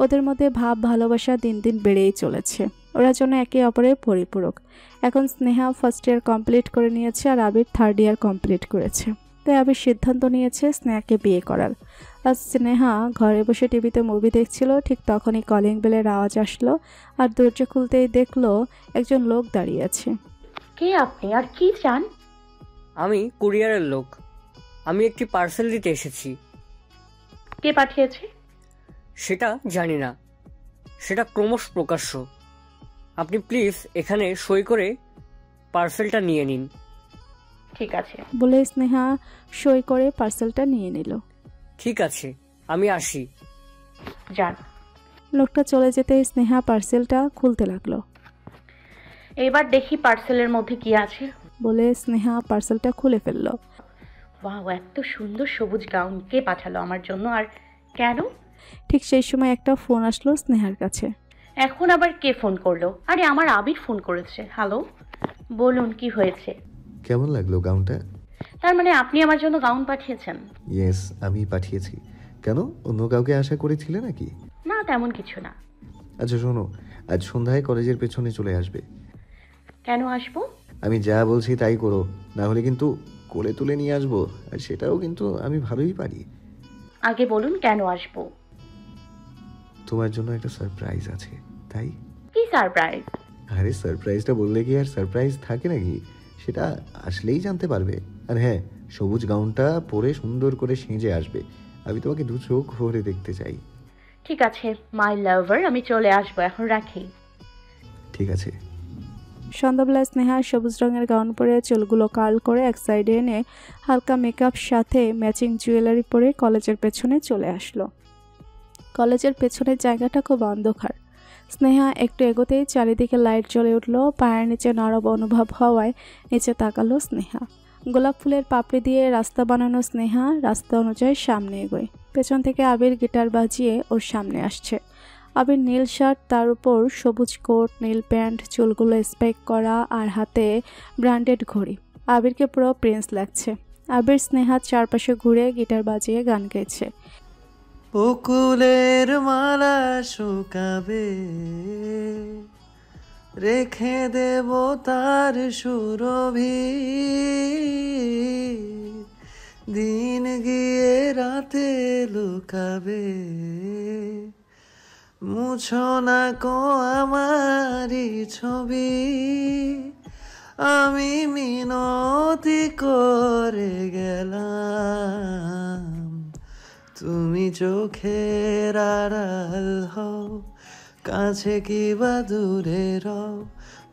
ওদের মধ্যে ভাব ভালোবাসা দিন দিন বেড়েই চলেছে। ওরা যেন একে অপরের পরিপূরক। এখন স্নেহা ফার্স্ট ইয়ার কমপ্লিট করে নিয়েছে আর আবির 3rd ইয়ার কমপ্লিট করেছে। তাই আবির সিদ্ধান্ত নিয়েছে স্নেহাকে বিয়ে করার। আর স্নেহা ঘরে বসে টিভিতে মুভি দেখছিল, ঠিক তখনই কলিং বেলের আওয়াজ আসলো। আর দরজা খুলতেই দেখলো একজন লোক দাঁড়িয়ে আছে। কে আপনি আর কি চান? আমি কুরিয়ারের লোক, আমি একটি পার্সেল দিতে এসেছি। কে পাঠিয়েছে? সেটা জানি না, সেটা ক্রমশ প্রকাশ্য। আপনি প্লিজ এখানে সই করে পার্সেলটা নিয়ে নিন। ঠিক আছে বলে স্নেহা সই করে পার্সেলটা নিয়ে নিল। ঠিক আছে, আমি আসি। যান। লোকটা চলে যেতে স্নেহা পার্সেলটা খুলতে লাগলো। এবার দেখি পার্সেলের মধ্যে কি আছে। বলে স্নেহা পার্সেলটা খুলে ফেললো। ওয়াও, এত সুন্দর সবুজ গাউন কে পাঠালো আমার জন্য, আর কেন? ঠিক সেই সময় একটা ফোন আসলো স্নেহার কাছে। এখন আবার কে ফোন করলো? আরে আমার আবির ফোন করেছে। হ্যালো, বলুন কি হয়েছে? কেমন লাগলো গাউনটা? তার মানে আপনি আমার জন্য গাউন পাঠিয়েছেন? ইয়েস, আমি পাঠিয়েছি। কেন, অন্য কাউকে আশা করেছিলে নাকি? না, তেমন কিছু না। আচ্ছা শোনো, আজ সন্ধ্যায় কলেজের পেছনে চলে আসবে। কেন আসবো? আমি যা বলছি তাই করো, না হলে কিন্তু কোলে তুলে নিয়ে আসবো, আর সেটাও কিন্তু আমি ভালোই পারি। আগে বলুন কেন আসবো? তোমার জন্য একটা সারপ্রাইজ আছে, তাই। কি সারপ্রাইজ? আরে সারপ্রাইজটা বললে কি আর সারপ্রাইজ থাকে নাকি, সেটা আসলেই জানতে পারবে। আর হ্যাঁ, সবুজ গাউনটা পরে সুন্দর করে সেজে আসবে, আমি তোমাকে দু চোখ ভরে দেখতে চাই। ঠিক আছে মাই লাভার, আমি চলে আসবো, এখন রাখি। ঠিক আছে। সন্ধ্যাবেলা স্নেহা সবুজ রঙের গাউন পরে চুলগুলো কার্ল করে এক সাইডে এনে হালকা মেকআপ সাথে ম্যাচিং জুয়েলারি পরে কলেজের পেছনে চলে আসলো। কলেজের পেছনের জায়গাটা খুব অন্ধকার। স্নেহা একটু এগোতেই চারিদিকে লাইট জ্বলে উঠলো। পায়ের নিচে নরম অনুভব হওয়ায় নিচে তাকালো স্নেহা। গোলাপ ফুলের পাপড়ি দিয়ে রাস্তা বানানো স্নেহা রাস্তা অনুযায়ী সামনে এগোয়। পেছন থেকে আবির গিটার বাজিয়ে ওর সামনে আসছে। আবির নীল শার্ট, তার উপর সবুজ কোট, নীল প্যান্ট, চুলগুলো স্পাইক করা আর হাতে ব্র্যান্ডেড ঘড়ি। আবিরকে পুরো প্রিন্স লাগছে। আবির স্নেহার চারপাশে ঘুরে গিটার বাজিয়ে গান গাইছে। বকুলের মালা শুকাবে, রেখে দেব তার সুরভি, দিন গিয়ে রাতে লুকাবে, মুছো না কো আমারি ছবি, আমি মিনতি করে গেলাম, তুমি চোখের আড়াল হও, কাছে কি বা দূরে রও,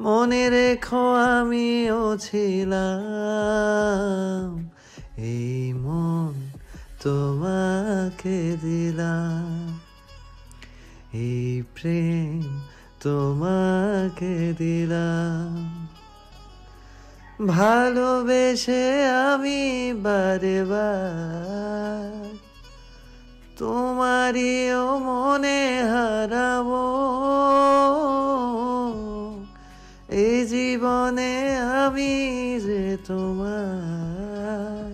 মনে রেখো আমিও ছিলাম, এই মন তোমাকে দিলাম, এই প্রেম তোমাকে দিলাম, ভালোবেসে আমি বারে বার তোমারিও মনে হারাবো, এই জীবনে আমি যে তোমার,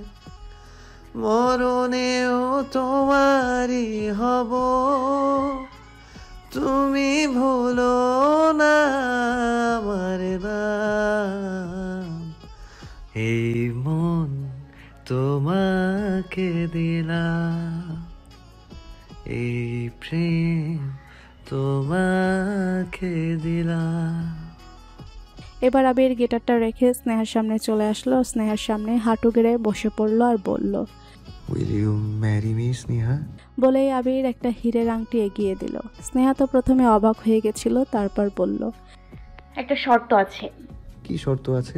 মরণেও তোমারই হব, তুমি ভুলো না আমার নাম, এই মন তোমাকে দিলাম, এই প্রেম তোমাকে দিলাম। এবার আবির গিটারটা রেখে স্নেহার সামনে চলে আসলো। স্নেহার সামনে হাঁটু গেড়ে বসে পড়লো আর বলল, will you marry me Sneha? বলেই আবির একটা হীরের আংটি এগিয়ে দিল। স্নেহা তো প্রথমে অবাক হয়ে গেছিল, তারপর বলল, একটা শর্ত আছে। কি শর্ত আছে?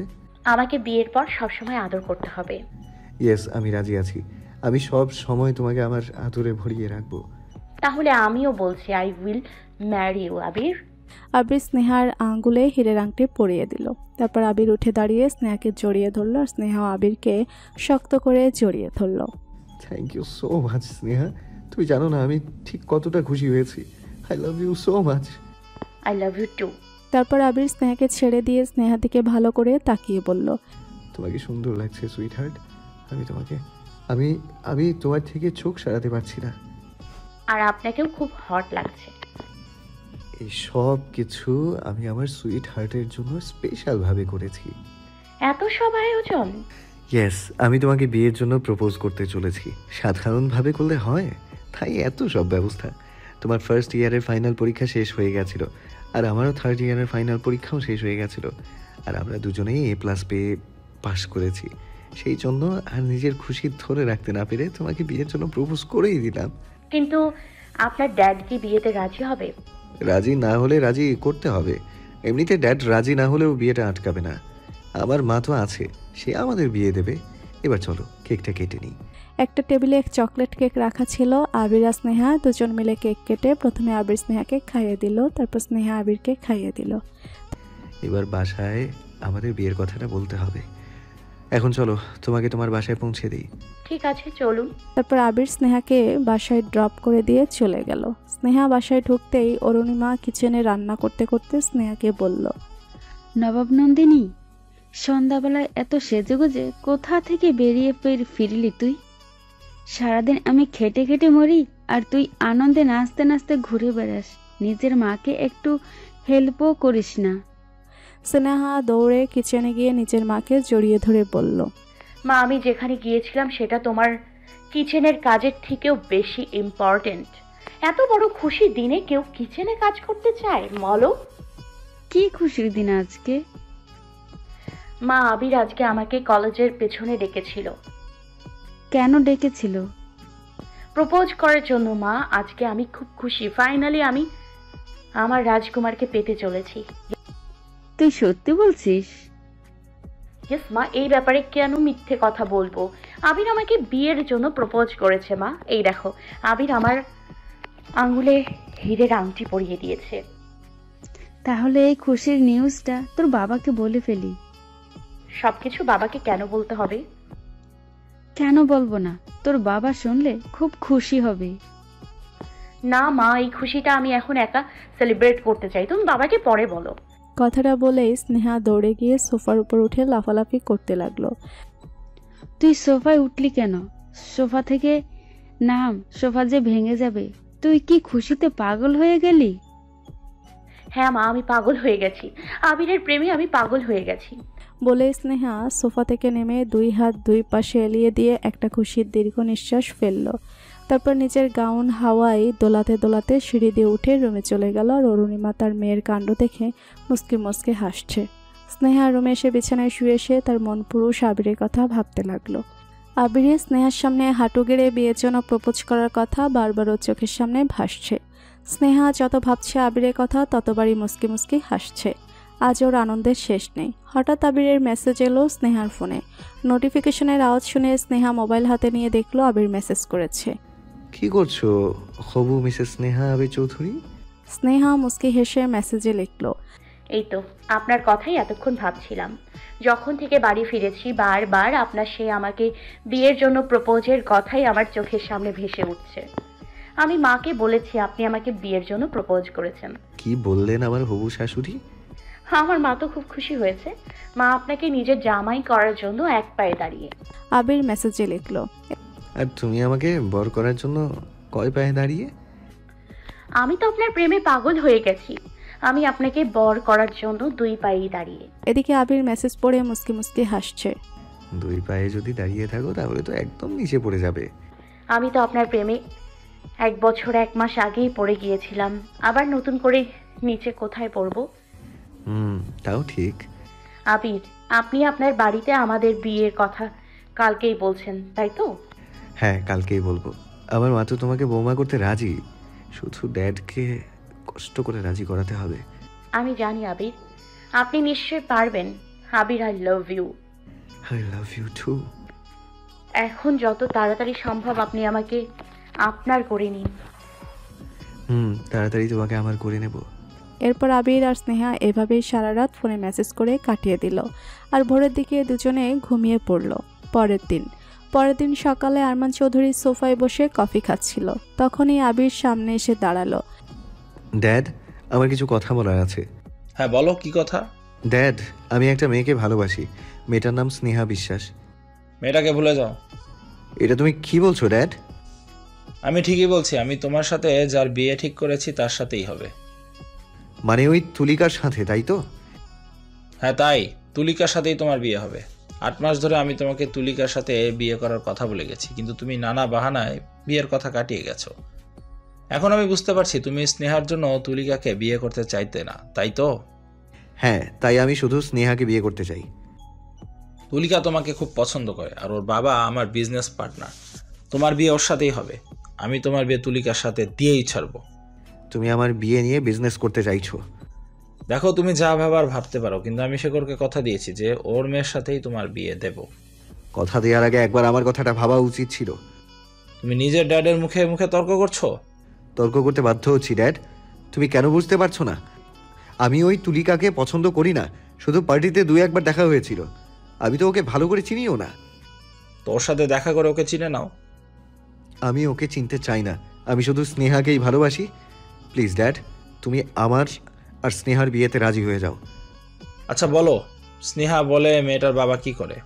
আমাকে বিয়ের পর সবসময় আদর করতে হবে। ইয়েস, আমি রাজি আছি। আমি সব সময় তোমাকে আমার আদরে ভরিয়ে রাখবো। তাহলে আমিও বলছি, আই উইল ম্যারি ইউ আবির। আবির স্নেহার আঙ্গুলে হীরের আংটি পরিয়ে দিল। তারপর আবির উঠে দাঁড়িয়ে স্নেহাকে জড়িয়ে ধরলো আর স্নেহা আবিরকে শক্ত করে জড়িয়ে ধরলো। Thank you so much Sneha, তুমি জানো না আমি ঠিক কতটা খুশি হয়েছি। I love you so much. I love you too. তারপর আবির স্নেহাকে ছেড়ে দিয়ে স্নেহার দিকে ভালো করে তাকিয়ে বলল, তোমাকে সুন্দর লাগছে সুইট হার্ট। আমি তোমাকে আমি তোমার থেকে চোখ সরাতে পারছি না। আর আপনাকেও খুব হট লাগছে। এই সব কিছু আমি আমার সুইট হার্টের জন্য স্পেশাল ভাবে করেছি। এত সব আয়োজন? ইয়েস, আমি তোমাকে বিয়ের জন্য প্রপোজ করতে চলেছি। সাধারণভাবে করলে হয়, তাই এত সব ব্যবস্থা। তোমার ফার্স্ট ইয়ারের ফাইনাল পরীক্ষা শেষ হয়ে গেছিল, আর আমারও থার্ড ইয়ারের ফাইনাল পরীক্ষাও শেষ হয়ে গেছিল, আর আমরা দুজনেই A+ পেয়ে পাশ করেছি। সেই জন্য আর নিজের খুশি ধরে রাখতে না পেরে তোমাকে বিয়ের জন্য প্রপোজ করেই দিলাম। কিন্তু আপনার ড্যাড কি বিয়েতে রাজি হবে? রাজি না হলে রাজি করতে হবে। এমনিতে ড্যাড রাজি না হলেও বিয়েটা আটকাবে না। আমার মা তো আছে, সে আমাদের বিয়ে দেবে। এবার চলো কেকটা কেটে নিই। একটা টেবিলে এক চকলেট কেক রাখা ছিল। আবির আর স্নেহা দুজন মিলে কেক কেটে প্রথমে আবির স্নেহাকে খাইয়ে দিল, তারপর স্নেহা আবিরকে খাইয়ে দিল। এবার বাসায় আমাদের বিয়ের কথাটা বলতে হবে। এখন চলো তোমাকে তোমার বাসায় পৌঁছে দিই। ঠিক আছে, চলুন। তারপর আবির স্নেহাকে বাসায় ড্রপ করে দিয়ে চলে গেল। স্নেহা বাসায় ঢুকতেই অরুণিমা কিচেনে রান্না করতে করতে স্নেহাকে বলল, নবাব নন্দিনী, সন্ধ্যাবেলায় এত সেজেগুজে কোথা থেকে বেরিয়ে ফিরলি তুই? সারাদিন আমি খেটে খেটে মরি আর তুই আনন্দে নাচতে নাচতে ঘুরে বেড়াস, নিজের মাকে একটু হেল্পও করিস না। স্নেহা দৌড়ে কিচেনে গিয়ে নিজের মাকে জড়িয়ে ধরে বলল, মা, আমি যেখানে গিয়েছিলাম সেটা তোমার কিচেনের কাজের থেকেও বেশি ইম্পর্টেন্ট। এত বড় খুশির দিনে কেউ কিচেনে কাজ করতে চায়? বলো, কি খুশির দিন আজকে? মা, আবির আজকে আমাকে কলেজের পেছনে ডেকেছিল। কেন ডেকেছিল? প্রপোজ করার জন্য মা। আজকে আমি খুব খুশি, ফাইনালি আমি আমার রাজকুমারকে পেতে চলেছি। তুই সত্যি বলছিস? ইয়েস মা, এই ব্যাপারে কেন মিথ্যে কথা বলবো? আবির আমাকে বিয়ের জন্য প্রপোজ করেছে মা। এই দেখো, আবির আমার আঙ্গুলে হীরের আংটি পরিয়ে দিয়েছে। তাহলে এই খুশির নিউজটা তোর বাবাকে বলে ফেলি। সবকিছু বাবাকে কেন বলতে হবে? কেন বলবো না? তোর বাবা শুনলে খুব খুশি হবে। না মা, এই খুশিটা আমি এখন একা সেলিব্রেট করতে চাই, তুমি বাবাকে পরে বলো। কথাটা বলেই স্নেহা দৌড়ে গিয়ে সোফার উপর উঠে লাফালাফি করতে লাগলো। তুই সোফায় উঠলি কেন? সোফা থেকে নাম, সোফা যে ভেঙে যাবে। তুই কি খুশিতে পাগল হয়ে গেলি? হ্যাঁ মা, আমি পাগল হয়ে গেছি, আবিরের প্রেমে আমি পাগল হয়ে গেছি। বলে স্নেহা সোফা থেকে নেমে দুই হাত দুই পাশে এলিয়ে দিয়ে একটা খুশির দীর্ঘ নিঃশ্বাস ফেলল। তারপর নিজের গাউন হাওয়ায় দোলাতে দোলাতে সিঁড়ি দিয়ে উঠে রুমে চলে গেল। আর অরুণিমা তার মেয়ের কাণ্ড দেখে মুসকি মুসকে হাসছে। স্নেহা রুমে এসে বিছানায় শুয়ে এসে তার মন পুরুষ আবিরের কথা ভাবতে লাগলো। আবিরের স্নেহার সামনে হাঁটু গেড়ে বিয়ের জন্য প্রপোজ করার কথা বারবার ওর চোখের সামনে ভাসছে। স্নেহা যত ভাবছে আবিরের কথা ততবারই মুসকি মুসকি হাসছে। আজ ওর আনন্দের শেষ নেই। হঠাৎ আবিরের মেসেজ এলো স্নেহার ফোনে। নোটিফিকেশনের আওয়াজ শুনে স্নেহা মোবাইল হাতে নিয়ে দেখলো আবির মেসেজ করেছে। কি করছো হবু মিসেস স্নেহা আবির চৌধুরী? স্নেহা মুস্কি হেসে মেসেজে লিখলো, এই তো আপনার কথাই এতক্ষণ ভাবছিলাম। যখন থেকে বাড়ি ফিরেছি বারবার আপনার সেই আমাকে বিয়ের জন্য প্রপোজের কথাই আমার চোখের সামনে ভেসে উঠছে। আমি মাকে বলেছি আপনি আমাকে বিয়ের জন্য প্রপোজ করেছেন। কি বললেন আমার হবু শাশুড়ি? আমার মা তো খুব খুশি হয়েছে। মা আপনাকে নিজের জামাই করার জন্য এক পায়ে দাঁড়িয়ে। আবির মেসেজে লিখলো, আর তুমি আমাকে বর করার জন্য কয় পায়ে দাঁড়িয়ে? আমি তো আপনার প্রেমে পাগল হয়ে গেছি। আমি আপনাকে বর করার জন্য দুই পায়েই দাঁড়িয়ে। এদিকে আবির মেসেজ পড়ে মুস্কি মুস্কি হাসছে। দুই পায়ে যদি দাঁড়িয়ে থাকো তাহলে তো একদম নিচে পড়ে যাবে। আমি তো আপনার প্রেমে 1 বছর 1 মাস আগেই পড়ে গিয়েছিলাম, আবার নতুন করে নিচে কোথায় পড়ব? তাও ঠিক। আবির, আপনি আপনার বাড়িতে আমাদের বিয়ের কথা কালকেই বলছেন, তাই তো? হ্যাঁ, কালকেই বলবো। আমার মা তো তোমাকে বৌমা করতে রাজি, শুধু ড্যাডকে কষ্ট করে রাজি করাতে হবে। আমি জানি আবির, আপনি নিশ্চয়ই পারবেন। Abir, I love you. I love you too. এখন যত তাড়াতাড়ি সম্ভব আপনি আমাকে আপনার করে নিন। তাড়াতাড়ি তোমাকে আমার করে নেব। এরপর আবির আর স্নেহা এভাবেই সারা রাত ফোনে মেসেজ করে কাটিয়ে দিল। আর ভোরের দিকে দুজনে ঘুমিয়ে পড়ল। পরের দিন সকালে আরমান চৌধুরী সোফায় বসে কফি খাচ্ছিল। তখনই আবির সামনে এসে দাঁড়ালো। ড্যাড, আমার কিছু কথা বলার আছে। হ্যাঁ বলো, কি কথা? ড্যাড, আমি একটা মেয়েকে ভালোবাসি। মেয়েটার নাম স্নেহা বিশ্বাস। মেয়েটাকে ভুলে যাও। এটা তুমি কি বলছো ড্যাড? আমি ঠিকই বলছি, আমি তোমার সাথে যার বিয়ে ঠিক করেছি তার সাথেই হবে। মানে ওই তুলিকার সাথে, তাই তো? হ্যাঁ তাই, তুলিকার সাথেই তোমার বিয়ে হবে। 8 মাস ধরে আমি তোমাকে তুলিকার সাথে বিয়ে করার কথা বলে গেছি, কিন্তু তুমি নানা বাহানায় বিয়ের কথা কাটিয়ে গেছো। এখন আমি বুঝতে পারছি তুমি স্নেহার জন্য তুলিকাকে বিয়ে করতে চাইতে না, তাই তো? হ্যাঁ, তাই আমি শুধু স্নেহাকে বিয়ে করতে চাই। তুলিকা তোমাকে খুব পছন্দ করে, আর ওর বাবা আমার বিজনেস পার্টনার। তোমার বিয়ে ওর সাথেই হবে। আমি তোমার বিয়ে তুলিকার সাথে দিয়েই ছাড়বো। তুমি আমার বিয়ে নিয়ে বিজনেস করতে চাইছো? দেখো, তুমি যা ভাবার ভাবতে পারো, কিন্তু আমি শেখরকে কথা দিয়েছি যে ওর মেয়ের সাথেই তোমার বিয়ে দেব। কথা দেওয়ার আগে একবার আমার কথাটা ভাবা উচিত ছিল। তুমি নিজের ড্যাডের মুখে মুখে তর্ক করছো। তর্ক করতে বাধ্য হচ্ছি ড্যাড। তুমি কেন বুঝতে পারছো না? আমি ওই তুলিকাকে পছন্দ করি না, শুধু পার্টিতে 2-1বার দেখা হয়েছিল। আমি তো ওকে ভালো করে চিনিও না। তোর সাথে দেখা করে ওকে চিনে নাও। আমি ওকে চিনতে চাই না, আমি শুধু স্নেহাকেই ভালোবাসি। প্লিজ ড্যাড, তুমি আমার আর স্নেহার বিয়েতে রাজি হয়ে যাও। আচ্ছা বলো, স্নেহা বলে মেয়েটার বাবা কি করে?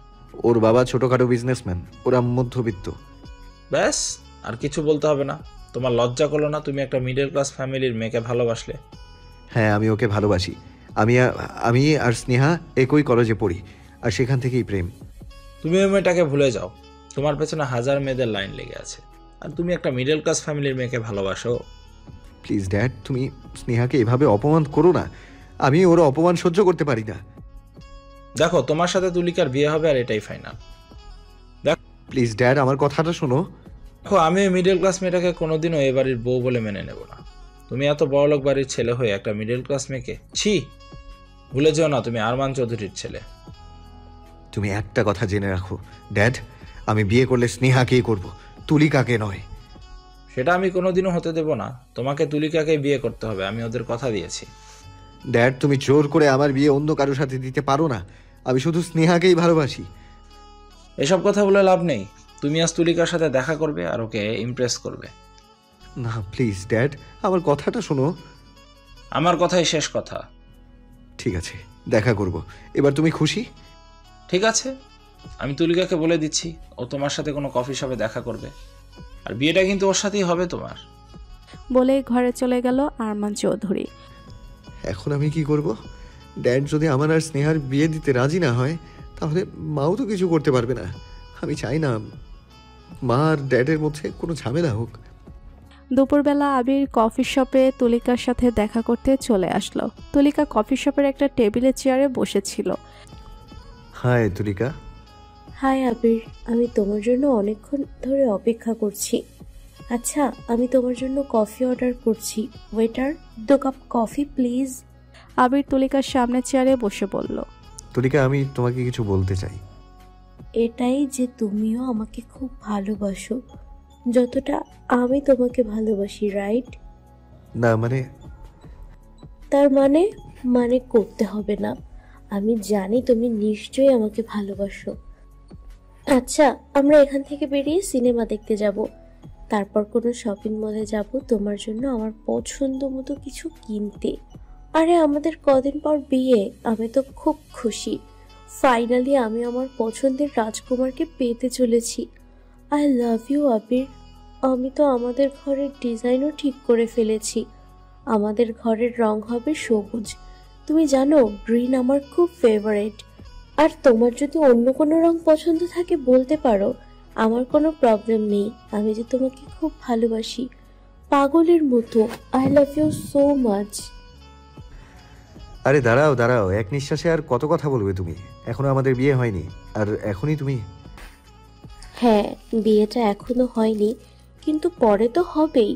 ওর বাবা ছোটখাটো বিজনেসম্যান, ওরা মধ্যবিত্ত। ব্যাস, আর কিছু বলতে হবে না। তোমার লজ্জা করলো না? তুমি একটা মিডল ক্লাস ফ্যামিলির মেয়েকে ভালোবাসলে। হ্যাঁ, আমি ওকে ভালোবাসি। আমি আর স্নেহা একই কলেজে পড়ি, আর সেখান থেকেই প্রেম। তুমি ওই মেয়েটাকে ভুলে যাও। তোমার পেছনে হাজার মেয়েদের লাইন লেগে আছে, আর তুমি একটা মিডল ক্লাস ফ্যামিলির মেয়েকে ভালোবাসো। প্লিজ ড্যাড, তুমি স্নেহাকে এভাবে অপমান করো না। আমি ওর অপমান সহ্য করতে পারি না। দেখো, তোমার সাথে তুলিকার বিয়ে হবে, আর এটাই ফাইনাল। দেখো প্লিজ ড্যাড, আমার কথাটা শোনো। দেখো, আমি মিডল ক্লাস মেয়েটাকে কোনোদিনও এ বাড়ির বউ বলে মেনে নেব না। তুমি এত বড়লোক বাড়ির ছেলে হয়ে একটা মিডল ক্লাস মেয়েকে, ছি! ভুলে যেও না তুমি আরমান চৌধুরীর ছেলে। তুমি একটা কথা জেনে রাখো ড্যাড, আমি বিয়ে করলে স্নেহাকেই করব, তুলিকাকে নয়। সেটা আমি কোনোদিনও হতে দেব না। তোমাকে তুলিকাকে বিয়ে করতে হবে, আমি ওদের কথা দিয়েছি। ড্যাড, তুমি জোর করে আমার বিয়ে অন্য কারোর সাথে দিতে পারো না। আমি শুধু স্নেহাকেই ভালোবাসি। এসব কথা বলে লাভ নেই। তুমি আজ তুলিকার সাথে দেখা করবে আর ওকে ইমপ্রেস করবে। না প্লিজ ড্যাড, আমার কথাটা শোনো। আমার কথাই শেষ কথা। ঠিক আছে, দেখা করব। এবার তুমি খুশি? ঠিক আছে, আমি তুলিকাকে বলে দিচ্ছি ও তোমার সাথে কোনো কফি শপে দেখা করবে, আর বিয়েটা কিন্তু ওর সাথেই হবে তোমার। বলে ঘরে চলে গেল আরমান চৌধুরী। এখন আমি কি করব? ড্যাড যদি আমার আর স্নেহার বিয়ে দিতে রাজি না হয়, তাহলে মাও তো কিছু করতে পারবে না। আমি চাই না মা আর ড্যাডের মধ্যে কোনো ঝামেলা হোক। দুপুরবেলা আবির কফি শপে তুলিকার সাথে দেখা করতে চলে আসলো। তুলিকা কফি শপের একটা টেবিলে চেয়ারে বসেছিল। হাই তুলিকা। হাই আবির, আমি তোমার জন্য অনেকক্ষণ ধরে অপেক্ষা করছি। আচ্ছা, আমি তোমার জন্য কফি অর্ডার করছি। Waiter, 2 cup coffee please. Abir তুলিকার সামনে চেয়ারে বসে বলল, তুলিকা, আমি তোমাকে কিছু বলতে চাই। এটাই যে তুমিও আমাকে খুব ভালোবাসো, যতটা আমি তোমাকে ভালোবাসি, রাইট? না মানে তার মানে করতে হবে না। আমি জানি তুমি নিশ্চয়ই আমাকে ভালোবাসো। আচ্ছা, আমরা এখান থেকে বেরিয়ে সিনেমা দেখতে যাব, তারপর কোনো শপিং মলে যাব তোমার জন্য আমার পছন্দ মতো কিছু কিনতে। আরে আমাদের কদিন পর বিয়ে, আমি তো খুব খুশি। ফাইনালি আমি আমার পছন্দের রাজকুমারকে পেতে চলেছি। আই লাভ ইউ আবির। আমি তো আমাদের ঘরের ডিজাইনও ঠিক করে ফেলেছি। আমাদের ঘরের রং হবে সবুজ। তুমি জানো, গ্রিন আমার খুব ফেভারিট। আর তোমার যদি অন্য কোনো রং পছন্দ থাকে বলতে পারো, আমার কোনো প্রবলেম নেই। আমি যে তোমাকে খুব ভালোবাসি, পাগলের মতো। I love you so much. আরে দাঁড়াও দাঁড়াও, এক নিঃশ্বাসে আর কত কথা বলবে তুমি? এখনো আমাদের বিয়ে হয়নি, আর এখনই তুমি? হ্যাঁ, বিয়েটা এখনো হয়নি, কিন্তু পরে তো হবেই।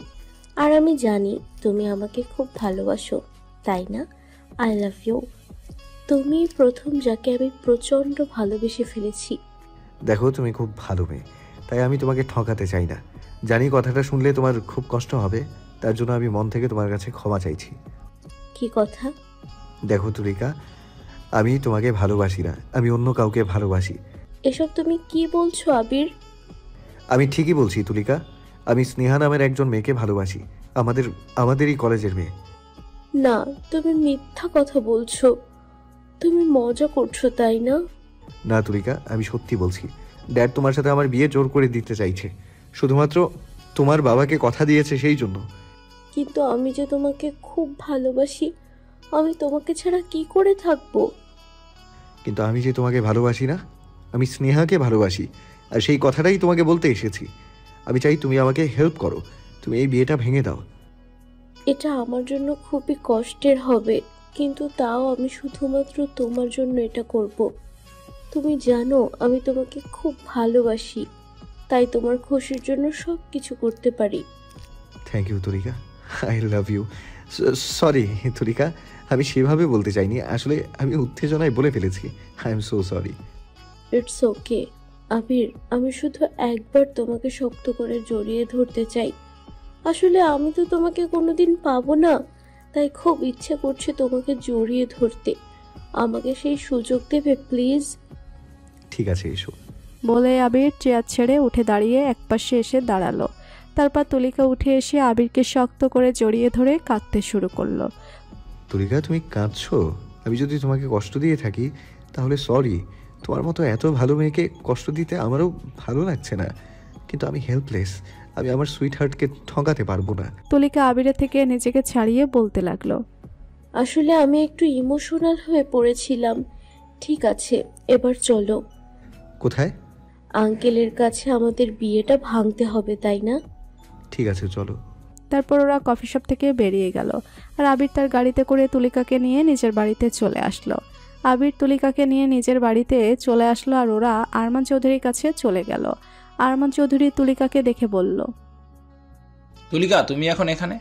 আর আমি জানি তুমি আমাকে খুব ভালোবাসো, তাই না? I love you. তুমি প্রথম যাকে আমি প্রচন্ড ভালোবেসে ফেলেছি। দেখো, তুমি খুব ভালো মেয়ে, তাই আমি তোমাকে ঠকাতে চাই না। জানি কথাটা শুনলে তোমার খুব কষ্ট হবে, তার জন্য আমি মন থেকে তোমার কাছে ক্ষমা চাইছি। কি কথা? দেখো তুলিকা, আমি তোমাকে ভালোবাসি না, আমি অন্য কাউকে ভালোবাসি। এসব তুমি কি বলছো আবির? আমি ঠিকই বলছি তুলিকা, আমি স্নেহা নামের একজন মেয়েকে ভালোবাসি, আমাদেরই কলেজের মেয়ে। না, তুমি মিথ্যা কথা বলছো। তুমি মজা করছো, তাই না? না তুলিকা, আমি সত্যি বলছি। ড্যাড তোমার সাথে আমার বিয়ে জোর করে দিতে চাইছে, শুধুমাত্র তোমার বাবাকে কথা দিয়েছে সেই জন্য। কিন্তু আমি যে তোমাকে খুব ভালোবাসি, আমি তোমাকে ছাড়া কি করে থাকবো? কিন্তু আমি যে তোমাকে ভালোবাসি না, আমি স্নেহাকে ভালোবাসি, আর সেই কথাটাই তোমাকে বলতে এসেছি। আমি চাই তুমি আমাকে হেল্প করো, তুমি এই বিয়েটা ভেঙে দাও। এটা আমার জন্য খুবই কষ্টের হবে, কিন্তু তাও আমি শুধুমাত্র তোমার জন্য এটা করব। তুমি জানো আমি তোমাকে খুব ভালোবাসি, তাই তোমার খুশির জন্য সব কিছু করতে পারি। Thank you Tulika, I love you. Sorry Tulika, আমি সেভাবে বলতে চাইনি, আসলে আমি উত্তেজনায় বলে ফেলেছি। I am so sorry. It's okay Abir, আমি শুধু একবার তোমাকে শক্ত করে জড়িয়ে ধরতে চাই। আসলে আমি তো তোমাকে কোনোদিন পাবো না, তাই খুব ইচ্ছে করছে তোমাকে জড়িয়ে ধরতে। আমাকে সেই সুযোগ দেবে প্লিজ? ঠিক আছে, এসো। বলে আবির চেয়ার ছেড়ে উঠে দাঁড়িয়ে একপাশে এসে দাঁড়ালো। তারপর তুলিকা উঠে এসে আবিরকে শক্ত করে জড়িয়ে ধরে কাঁদতে শুরু করলো। তুলিকা, তুমি কাঁদছো? আমি যদি তোমাকে কষ্ট দিয়ে থাকি তাহলে সরি। তোমার মতো এত ভালো মেয়েকে কষ্ট দিতে আমারও ভালো লাগছে না, কিন্তু আমি হেল্পলেস। আমি আমার সুইট হার্টকে ঠকাতে পারবো না। তুলিকা আবিরের থেকে নিজেকে ছাড়িয়ে বলতে লাগলো, আসলে আমি একটু ইমোশনাল হয়ে পড়েছিলাম। ঠিক আছে, এবার চলো। কোথায়? আঙ্কেলের কাছে। আমাদের বিয়েটা ভাঙতে হবে, তাই না? ঠিক আছে, চলো। তারপর ওরা কফি শপ থেকে বেরিয়ে গেল আর আবির তার গাড়িতে করে তুলিকাকে নিয়ে নিজের বাড়িতে চলে আসলো। আবির তুলিকাকে নিয়ে নিজের বাড়িতে চলে আসলো আর ওরা আরমান চৌধুরীর কাছে চলে গেল। আরমান চৌধুরী তুলিকাকে দেখে বলল, তুলিকা, তুমি এখন এখানে?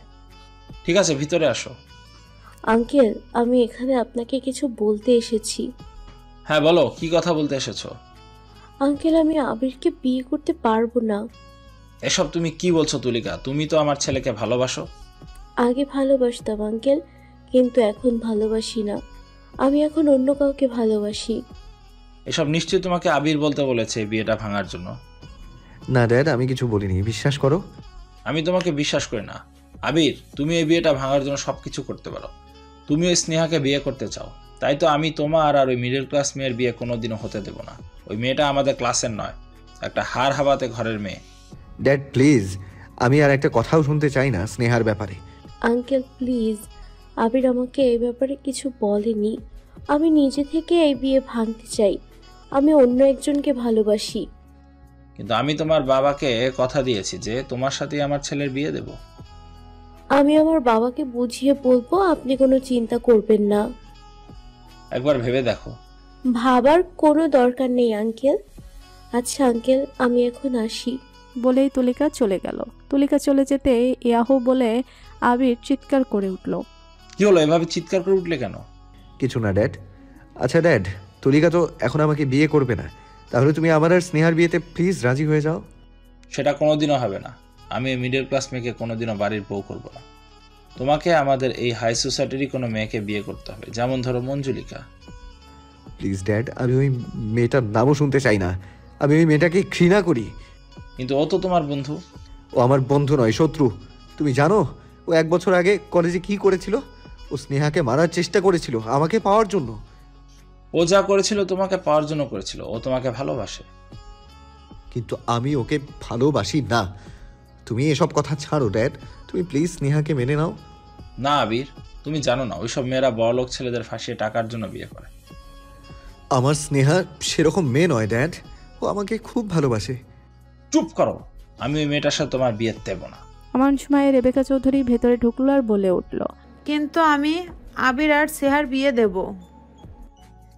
ঠিক আছে, ভিতরে আসো। আঙ্কেল, আমি এখানে আপনাকে কিছু বলতে এসেছি। হ্যাঁ বলো, কি কথা বলতে এসেছো? আঙ্কেল, আমি আবিরকে বিয়ে করতে পারবো না। এসব তুমি কি বলছো তুলিকা? তুমি তো আমার ছেলেকে ভালোবাসো। আগে ভালোবাসতাম আঙ্কেল, কিন্তু এখন ভালোবাসি না। আমি এখন অন্য কাউকে ভালোবাসি। এসব নিশ্চয়ই তোমাকে আবির বলতে বলেছে বিয়েটা ভাঙার জন্য। না ড্যাড, আমি কিছু বলিনি, বিশ্বাস করো। আমি তোমাকে বিশ্বাস করি না। আবির, তুমি এই বিয়েটা ভাঙার জন্য সবকিছু করতে পারো। তুমি ওই স্নেহাকে বিয়ে করতে চাও, তাই তো আমি তোমার আর ওই মিডল ক্লাস মেয়ের বিয়ে কোনোদিনও হতে দেব না। ওই মেয়েটা আমাদের ক্লাসের নয়, একটা হাড় হাবাতে ঘরের মেয়ে। ড্যাড প্লিজ, আমি আর একটা কথাও শুনতে চাই না স্নেহার ব্যাপারে। আঙ্কেল প্লিজ, আবির আমাকে এই ব্যাপারে কিছু বলেনি। আমি নিজে থেকে এই বিয়ে ভাঙতে চাই। আমি অন্য একজনকে ভালোবাসি। কিন্তু আমি তোমার বাবাকে কথা দিয়েছি যে তোমার সাথেই আমার ছেলের বিয়ে দেব। আমি আমার বাবাকে বুঝিয়ে বলবো, আপনি কোনো চিন্তা করবেন না। একবার ভেবে দেখো। ভাবার কোনো দরকার নেই আঙ্কেল। আচ্ছা আঙ্কেল, আমি এখন আসি। বলেই তুলিকা চলে গেল। তুলিকা চলে যেতে ইয়াহু বলে আবির চিৎকার করে উঠল। কি হলো, এভাবে চিৎকার করে উঠলে কেন? কিছু না ড্যাড। আচ্ছা ড্যাড, তুলিকা তো এখন আমাকে বিয়ে করবে না, তাহলে তুমি আমার আর স্নেহার বিয়েতে প্লিজ রাজি হয়ে যাও। সেটা কোনোদিনও হবে না। আমি মিডল ক্লাস মেয়েকে কোনোদিনও বাড়ির বউ করব না। তোমাকে আমাদের এই হাই সোসাইটিরই কোনো মেয়েকে বিয়ে করতে হবে, যেমন ধরো মঞ্জুলিকা। প্লিজ ড্যাড, আমি ওই মেয়েটার নামও শুনতে চাই না। আমি ওই মেয়েটাকে ঘৃণা করি। কিন্তু ও তো তোমার বন্ধু। ও আমার বন্ধু নয়, শত্রু। তুমি জানো ও 1 বছর আগে কলেজে কি করেছিল? ও স্নেহাকে মারার চেষ্টা করেছিল আমাকে পাওয়ার জন্য। ও যা করেছিল তোমাকে পাওয়ার জন্য করেছিল। ও তোমাকে ভালোবাসে। কিন্তু আমি ওকে ভালোবাসি না। তুমি এসব কথা ছাড়ো ড্যাড, তুমি প্লিজ স্নেহাকে মেনে নাও। না আবির, তুমি জানো না ওইসব মেয়েরা বড়লোক ছেলেদের ফাঁসিয়ে টাকার জন্য বিয়ে করে। আমার স্নেহা সেরকম মেয়ে নয় ড্যাড, ও আমাকে খুব ভালোবাসে। চুপ করো, আমি ওই মেয়েটার সাথে তোমার বিয়ে দেব না। এমন সময় রেবেকা চৌধুরী ভেতরে ঢুকলো আর বলে উঠল, কিন্তু আমি আবির আর স্নেহার বিয়ে দেব।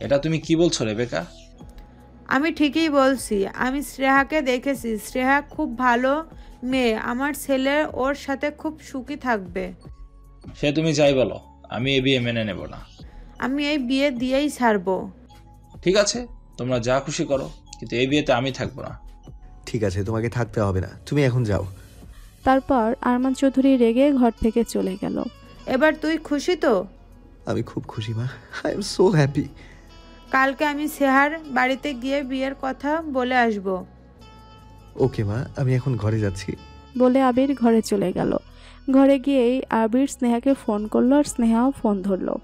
এটা তুমি কি বলছো রেবেকা? আমি ঠিকই বলছি। আমি শ্রেয়াকে দেখেছি, শ্রেয়া খুব ভালো মেয়ে। আমার ছেলে ওর সাথে খুব সুখী থাকবে। সে তুমি যাই বলো, আমি এই বিয়ে মেনে নেব না। আমি এই বিয়ে দিয়েই ছাড়বো। ঠিক আছে, তোমরা যা খুশি করো, কিন্তু এই বিয়েতে আমি থাকবো না। ঠিক আছে, তোমাকে থাকতে হবে না, তুমি এখন যাও। তারপর আরমান চৌধুরী রেগে ঘর থেকে চলে গেল। এবার তুই খুশি তো? আমি খুব খুশি মা, আই এম সো হ্যাপি। কালকে আমি স্নেহার বাড়িতে গিয়ে বিয়ের কথা বলে আসব। ওকে মা, আমি এখন ঘরে যাচ্ছি। বলে আবির ঘরে চলে গেল। ঘরে গিয়েই আবির স্নেহাকে ফোন করলো আর স্নেহাও ফোন ধরলো।